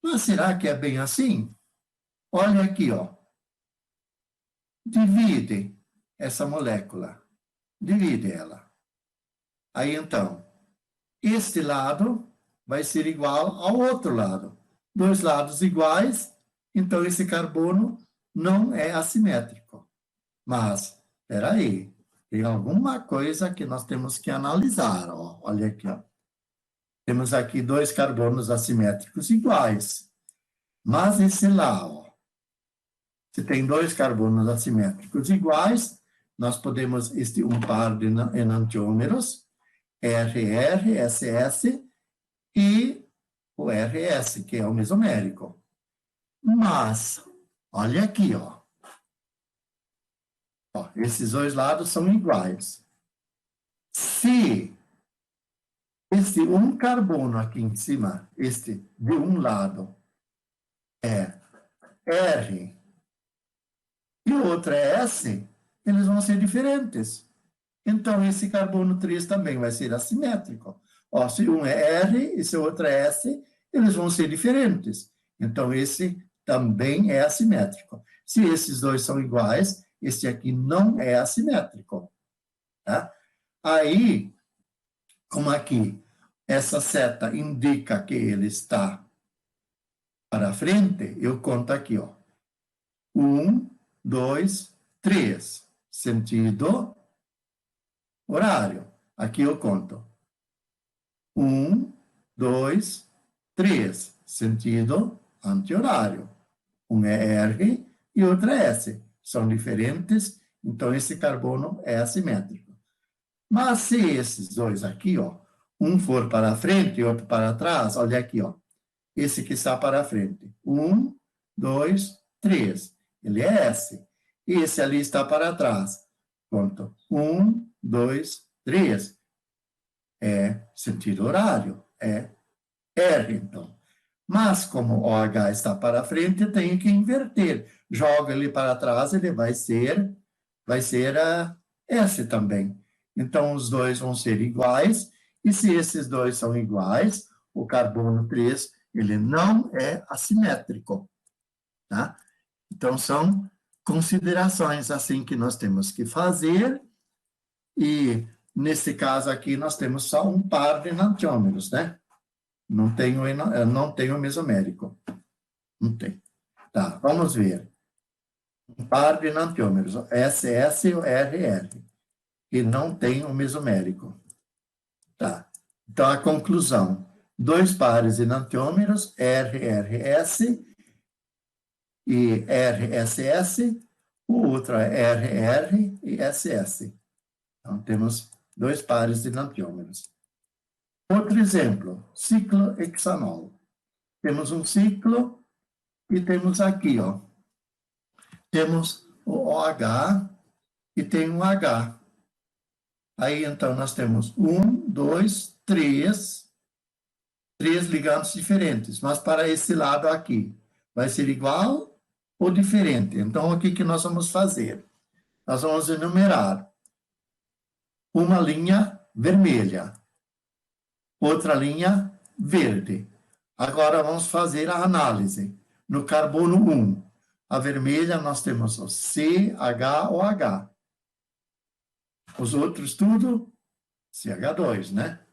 Mas será que é bem assim? Olha aqui, ó. Divide essa molécula. Divide ela. Aí, então, este lado vai ser igual ao outro lado. 2 lados iguais, então esse carbono não é assimétrico. Mas, espera aí, tem alguma coisa que nós temos que analisar. Ó. Olha aqui, ó. Temos aqui 2 carbonos assimétricos iguais. Mas esse lá, ó, se tem 2 carbonos assimétricos iguais, nós podemos, um par de enantiômeros, RR, SS, e o RS, que é o mesomérico. Mas, olha aqui, ó. Ó, esses 2 lados são iguais. Se esse um carbono aqui em cima, este de um lado, é R e o outro é S, eles vão ser diferentes. Então, esse carbono 3 também vai ser assimétrico. Ó, se um é R e se o outro é S, eles vão ser diferentes. Então, esse também é assimétrico. Se esses dois são iguais, esse aqui não é assimétrico. Tá? Aí, como aqui, essa seta indica que ele está para frente, eu conto aqui, ó. 1, 2, 3. Sentido horário. Aqui eu conto. 1, 2, 3. Sentido anti-horário. Um é R e outro é S. São diferentes Então, esse carbono é assimétrico. Mas se esses dois aqui, ó, um for para frente e outro para trás, olha aqui, ó, esse que está para frente. 1, 2, 3. Ele é S. E esse ali está para trás. Conto. 1, 2, 3. É sentido horário. É R, então. Mas, como o H está para frente, eu tenho que inverter. Jogo ele para trás, ele vai ser a S também. Então, os dois vão ser iguais, e se esses dois são iguais, o carbono 3, ele não é assimétrico, tá? Então, são considerações assim que nós temos que fazer, e nesse caso aqui nós temos só um par de enantiômeros, né? Não tem o mesomérico. Não tem. Tá, vamos ver. Um par de enantiômeros, SS e o RR, que não tem o mesomérico. Tá. Então, a conclusão. Dois pares enantiômeros, RRS e RSS, o outro é RR e SS. Então, temos dois pares de enantiômeros. Outro exemplo, ciclohexanol. Temos um ciclo e temos aqui, ó, temos o OH e tem um H. Aí, então, nós temos 1, 2, 3 ligandos diferentes, mas para esse lado aqui, vai ser igual ou diferente? Então, o que que nós vamos fazer? Nós vamos enumerar uma linha vermelha, outra linha verde. Agora, vamos fazer a análise. No carbono 1, a vermelha, nós temos o CHOH. Os outros tudo, CH2, né?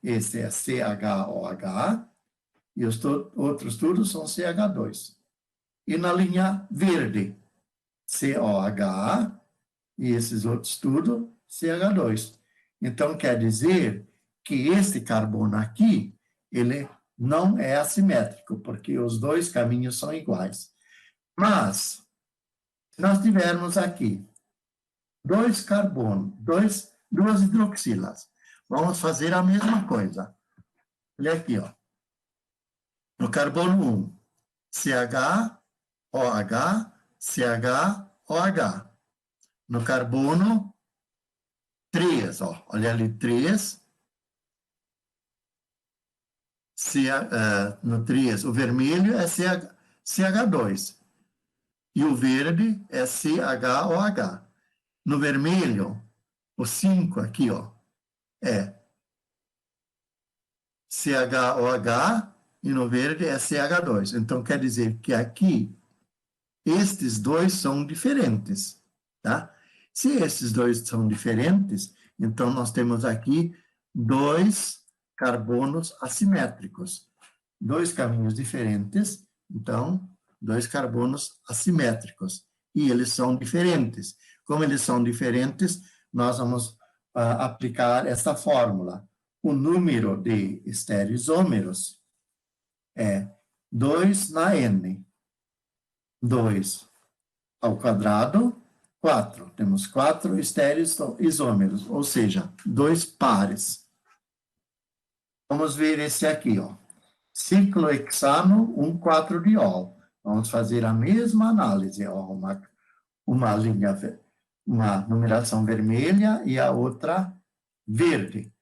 Esse é CHOH e os outros tudo são CH2. E na linha verde, COH e esses outros tudo CH2. Então, quer dizer que esse carbono aqui, ele não é assimétrico, porque os dois caminhos são iguais. Mas, se nós tivermos aqui dois carbonos, duas hidroxilas, vamos fazer a mesma coisa. Olha aqui, ó. No carbono 1, CHOH, CHOH. No carbono 3, ó, olha ali, 3. No 3, o vermelho é CH2. E o verde é CHOH. No vermelho, o 5 aqui, ó, é CHOH e no verde é CH2. Então, quer dizer que aqui, estes dois são diferentes, tá? Se esses dois são diferentes, então nós temos aqui dois carbonos assimétricos. Dois caminhos diferentes, então, dois carbonos assimétricos. E eles são diferentes. Como eles são diferentes, nós vamos aplicar essa fórmula. O número de estereoisômeros é 2 na N. 2 ao quadrado, 4. Temos 4 estereoisômeros, ou seja, 2 pares. Vamos ver esse aqui, ó. Ciclohexano 1,4-diol. Vamos fazer a mesma análise, ó, uma linha, uma numeração vermelha e a outra verde.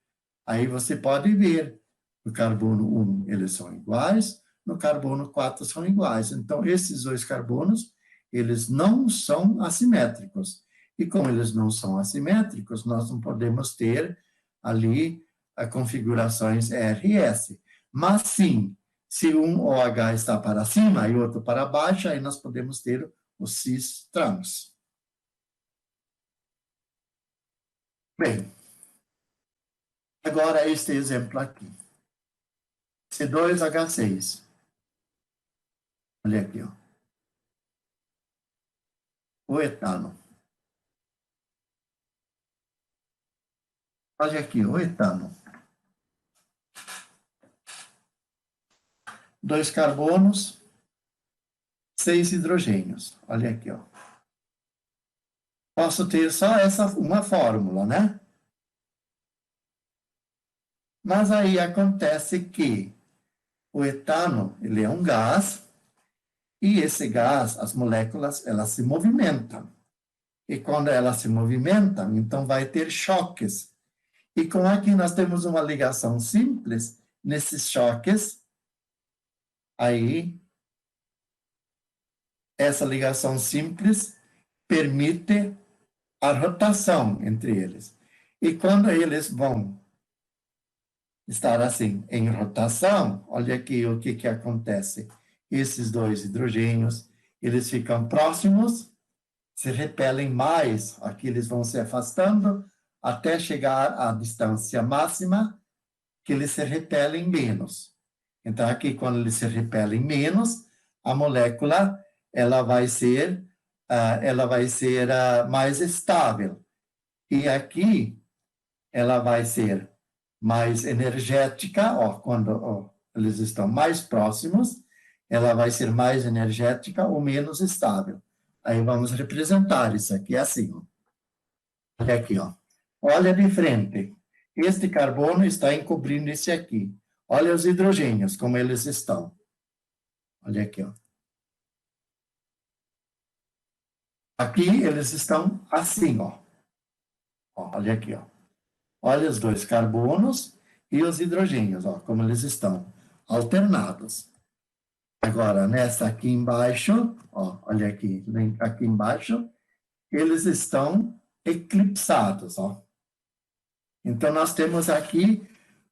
Aí você pode ver, no carbono 1 eles são iguais, no carbono 4 são iguais. Então, esses dois carbonos, eles não são assimétricos. E como eles não são assimétricos, nós não podemos ter ali configurações RS. Mas sim, se um OH está para cima e outro para baixo, aí nós podemos ter os cis-trans. Bem, agora este exemplo aqui. C2H6. Olha aqui, ó. O etano. Olha aqui, o etano. 2 carbonos, 6 hidrogênios. Olha aqui, ó. posso ter só uma fórmula, né? Mas aí acontece que o etano, ele é um gás, e esse gás, as moléculas, elas se movimentam. E quando elas se movimentam, então vai ter choques. E como aqui nós temos uma ligação simples, nesses choques, aí, essa ligação simples permite a rotação entre eles. E quando eles vão estar assim, em rotação, olha aqui o que acontece. Esses dois hidrogênios, eles ficam próximos, se repelem mais, aqui eles vão se afastando, até chegar à distância máxima, que eles se repelem menos. Então, aqui, quando eles se repelem menos, a molécula, ela vai ser mais estável. E aqui, ela vai ser mais energética, quando eles estão mais próximos, ela vai ser mais energética ou menos estável. Aí vamos representar isso aqui assim, ó. Olha aqui, ó. Olha de frente. Este carbono está encobrindo esse aqui. Olha os hidrogênios, como eles estão. Olha aqui, ó. Aqui eles estão assim, ó. Olha aqui, ó. Olha os dois carbonos e os hidrogênios, ó, como eles estão alternados. Agora, nessa aqui embaixo, ó, olha aqui, aqui embaixo, eles estão eclipsados, ó. Então, nós temos aqui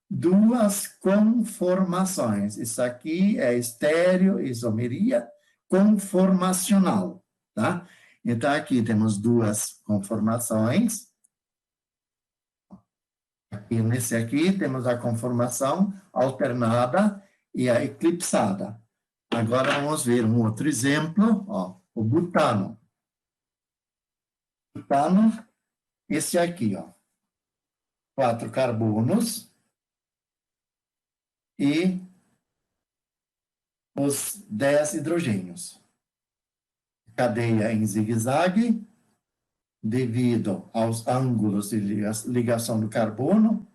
duas conformações. Isso aqui é estereoisomeria conformacional, tá? Então, aqui temos duas conformações. Aqui, nesse aqui, temos a conformação alternada e a eclipsada. Agora, vamos ver um outro exemplo, ó, o butano. Butano, esse aqui, ó. 4 carbonos e os 10 hidrogênios. Cadeia em zigue-zague, devido aos ângulos de ligação do carbono,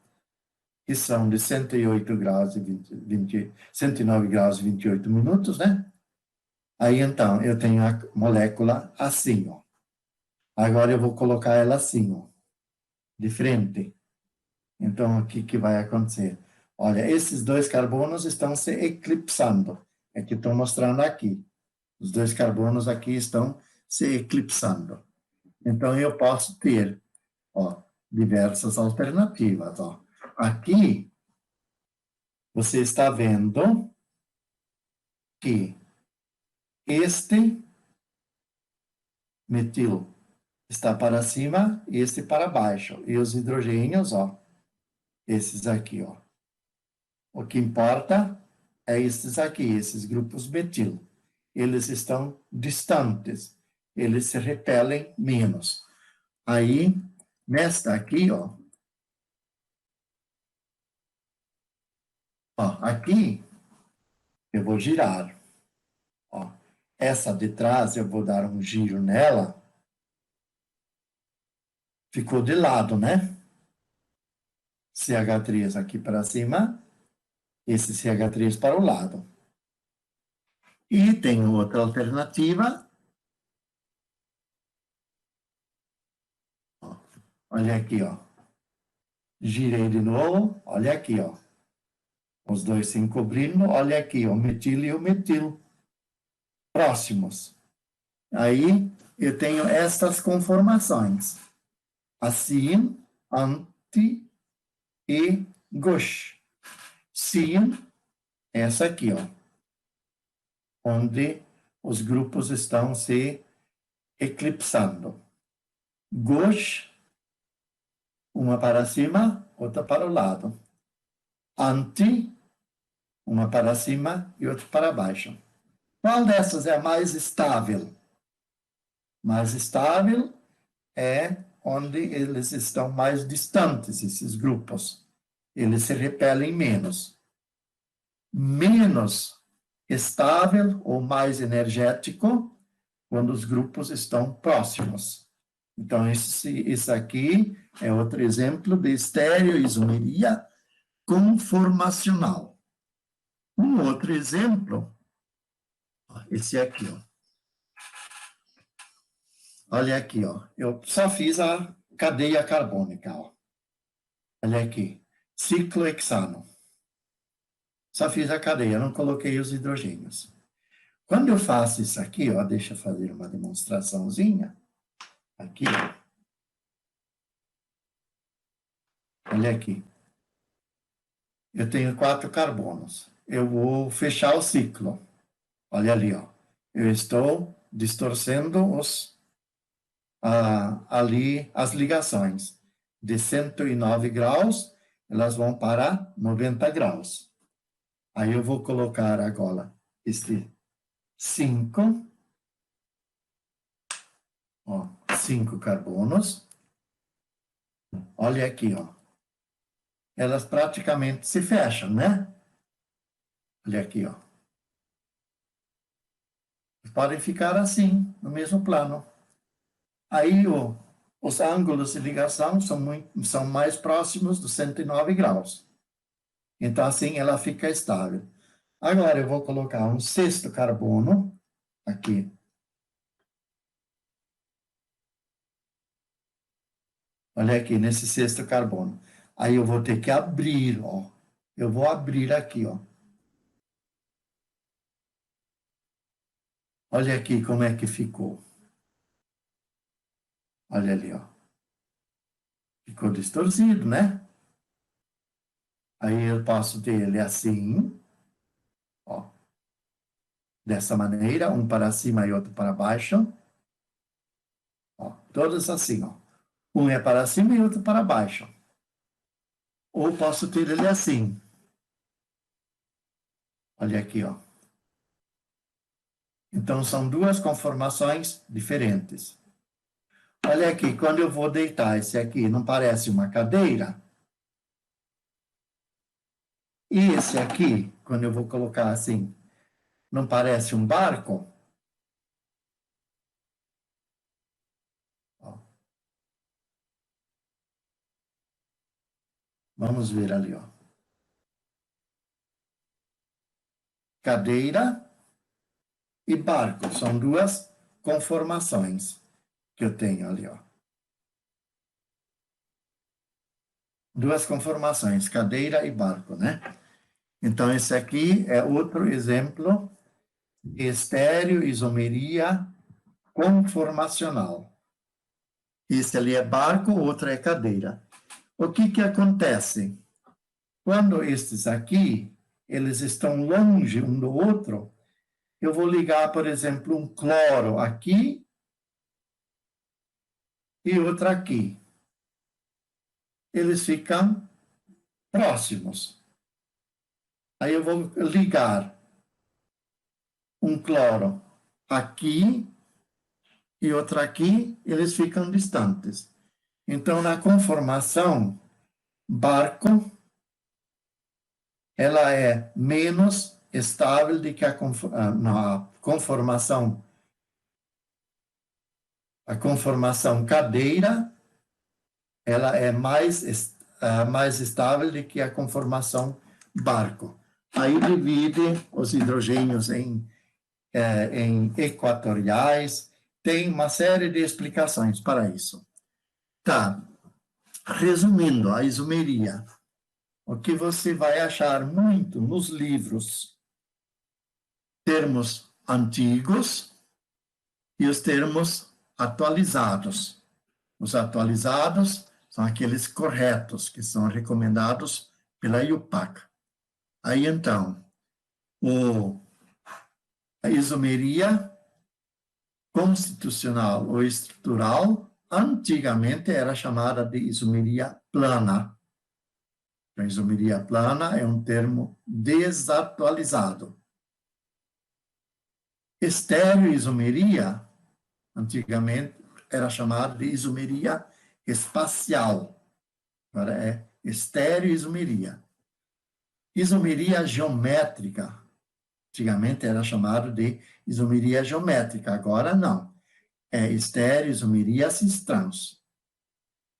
que são de 108 graus e 109 graus e 28 minutos, né? Aí, então, eu tenho a molécula assim, ó. Agora eu vou colocar ela assim, ó, de frente. Então, o que vai acontecer? Olha, esses dois carbonos estão se eclipsando. É que estou mostrando aqui. Os dois carbonos aqui estão se eclipsando. Então, eu posso ter, ó, diversas alternativas, ó. Aqui, você está vendo que este metil está para cima e este para baixo. E os hidrogênios, ó, esses aqui, ó. O que importa é esses aqui, esses grupos metil. Eles estão distantes, eles se repelem menos. Aí, nesta aqui, ó, aqui eu vou girar. Ó, essa de trás eu vou dar um giro nela. Ficou de lado, né? CH3 aqui para cima, esse CH3 para o lado. E tem outra alternativa. Ó, olha aqui, ó. Girei de novo, olha aqui, ó. Os dois se encobrindo, olha aqui, o metil e o metil próximos. Aí eu tenho estas conformações: assim, anti e gush. Sim, essa aqui, ó, onde os grupos estão se eclipsando. Gush, uma para cima, outra para o lado. Anti, uma para cima e outra para baixo. Qual dessas é a mais estável? Mais estável é onde eles estão mais distantes, esses grupos. Eles se repelem menos. Menos estável ou mais energético quando os grupos estão próximos. Então, esse aqui é outro exemplo de estereoisomeria conformacional. Um outro exemplo, esse aqui, ó. Olha aqui, ó. Eu só fiz a cadeia carbônica, ó. Olha aqui. Ciclohexano. Só fiz a cadeia, não coloquei os hidrogênios. Quando eu faço isso aqui, ó, deixa eu fazer uma demonstraçãozinha. Aqui, ó. Olha aqui. Eu tenho 4 carbonos. Eu vou fechar o ciclo. Olha ali, ó. Eu estou distorcendo ali as ligações. De 109 graus, elas vão para 90 graus. Aí eu vou colocar agora este 5, ó, 5 carbonos. Olha aqui, ó. Elas praticamente se fecham, né? Olha aqui, ó. Podem ficar assim, no mesmo plano. Aí os ângulos de ligação são mais próximos dos 109 graus. Então, assim, ela fica estável. Agora, eu vou colocar um sexto carbono aqui. Olha aqui, nesse sexto carbono. Aí eu vou ter que abrir, ó. Eu vou abrir aqui, ó. Olha aqui como é que ficou. Olha ali, ó. Ficou distorcido, né? Aí eu posso ter ele assim, ó. Dessa maneira, um para cima e outro para baixo. Ó, todos assim, ó. Um é para cima e outro para baixo. Ou posso ter ele assim. Olha aqui, ó. Então, são duas conformações diferentes. Olha aqui, quando eu vou deitar esse aqui, não parece uma cadeira? E esse aqui, quando eu vou colocar assim, não parece um barco? Ó. Vamos ver ali, ó. Cadeira e barco, são duas conformações que eu tenho ali, ó. Duas conformações, cadeira e barco, né? Então, esse aqui é outro exemplo de estereoisomeria conformacional. Esse ali é barco, outro é cadeira. O que que acontece? Quando estes aqui, eles estão longe um do outro, eu vou ligar, por exemplo, um cloro aqui e outro aqui. Eles ficam próximos. Aí eu vou ligar um cloro aqui e outro aqui, eles ficam distantes. Então, na conformação barco, ela é menos estável do que na conformação. A conformação cadeira, ela é mais estável do que a conformação barco. Aí divide os hidrogênios em equatoriais, tem uma série de explicações para isso. Tá, resumindo, a isomeria, o que você vai achar muito nos livros, termos antigos e os termos atualizados. Os atualizados são aqueles corretos, que são recomendados pela IUPAC. Aí, então, a isomeria constitucional ou estrutural, antigamente era chamada de isomeria plana. A isomeria plana é um termo desatualizado. Estereoisomeria, antigamente, era chamada de isomeria espacial. Agora é estereoisomeria. Isomeria geométrica, antigamente era chamado de isomeria geométrica, agora não. é estereoisomeria cis-trans.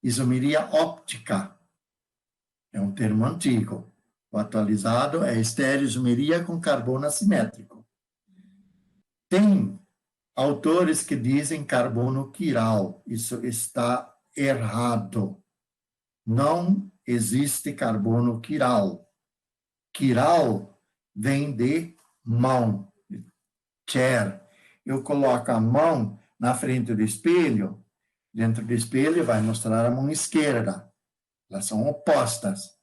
Isomeria óptica é um termo antigo. O atualizado é estereoisomeria com carbono assimétrico. Tem autores que dizem carbono quiral. Isso está errado. Não existe carbono quiral. Quiral vem de mão, chair. Eu coloco a mão na frente do espelho, dentro do espelho vai mostrar a mão esquerda. Elas são opostas.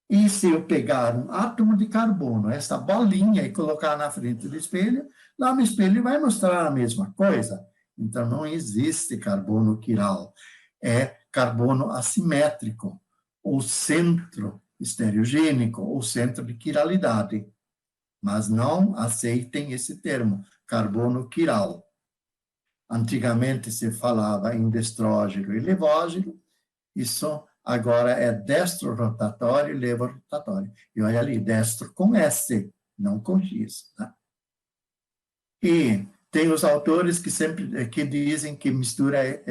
E se eu pegar um átomo de carbono, essa bolinha, e colocar na frente do espelho, lá no espelho vai mostrar a mesma coisa. Então, não existe carbono quiral. É carbono assimétrico, ou centro estereogênico, ou centro de quiralidade. Mas não aceitem esse termo, carbono quiral. Antigamente se falava em destrógeno e levógeno, isso agora é destro rotatório e levo rotatório. E olha ali, destro com S, não com X. Tá? E tem os autores que dizem que mistura,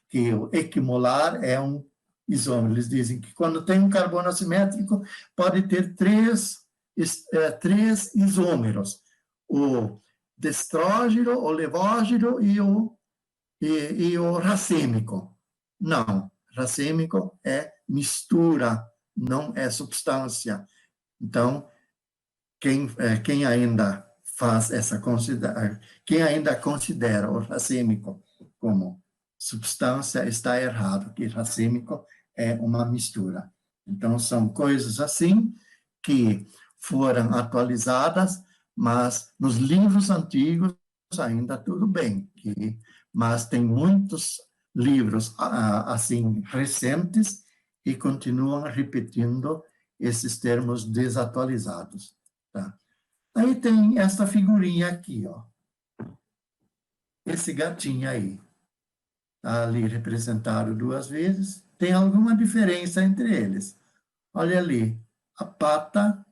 que o equimolar é um isômero. Eles dizem que quando tem um carbono assimétrico, pode ter três isômeros. O destrógeno, o levógeno e o racêmico. Não, racêmico é mistura, não é substância. Então, quem ainda faz quem ainda considera o racêmico como substância está errado, que racêmico é uma mistura. Então, são coisas assim que foram atualizadas, mas nos livros antigos ainda tudo bem, mas tem muitos livros assim recentes e continuam repetindo esses termos desatualizados. Tá? Aí tem essa figurinha aqui, ó. Esse gatinho aí, tá ali representado 2 vezes. Tem alguma diferença entre eles? Olha ali, a pata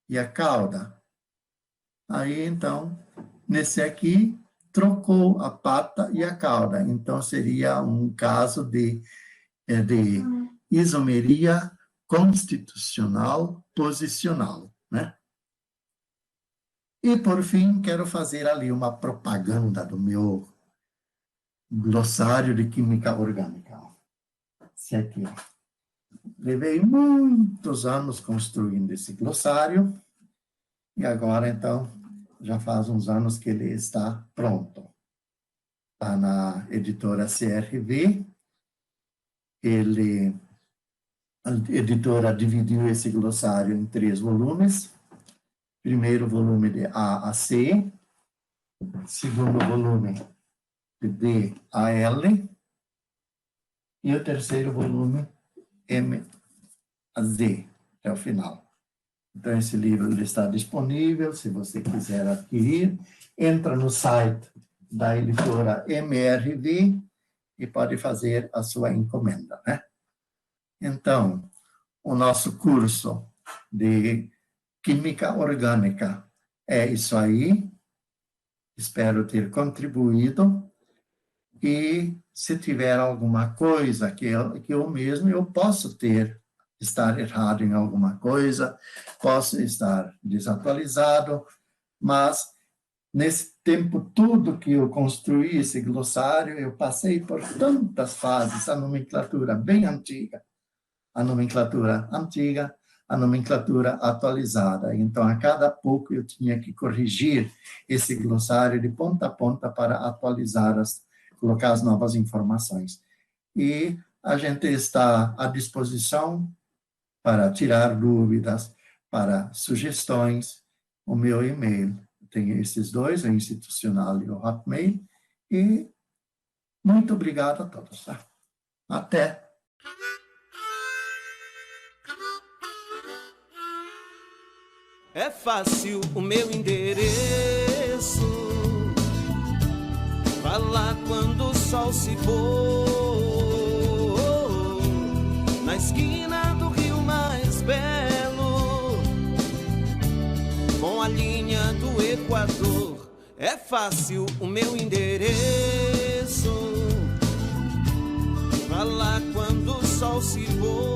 e a cauda. Aí, então, nesse aqui, trocou a pata e a cauda. Então, seria um caso de isomeria constitucional posicional, né? E, por fim, quero fazer ali uma propaganda do meu glossário de química orgânica. Esse aqui, ó. Levei muitos anos construindo esse glossário, e agora, então, já faz uns anos que ele está pronto. Está na editora CRV. A editora dividiu esse glossário em 3 volumes. Primeiro volume de A a C. Segundo volume de D a L. E o terceiro volume, M a Z, até o final. Então, esse livro ele está disponível, se você quiser adquirir. Entra no site da editora MRV e pode fazer a sua encomenda, né? Então, o nosso curso de Química Orgânica é isso aí. Espero ter contribuído. E se tiver alguma coisa que eu mesmo eu posso estar errado em alguma coisa, posso estar desatualizado, mas nesse tempo todo que eu construí esse glossário, eu passei por tantas fases, a nomenclatura bem antiga, a nomenclatura antiga, a nomenclatura atualizada. Então, a cada pouco eu tinha que corrigir esse glossário de ponta a ponta para atualizar, colocar as novas informações. E a gente está à disposição para tirar dúvidas, para sugestões. O meu e-mail tem esses 2, o institucional e o Hotmail. E muito obrigado a todos. Tá? Até! É fácil o meu endereço. Vá lá quando o sol se pôr, na esquina do rio mais belo, com a linha do Equador. É fácil o meu endereço. se for.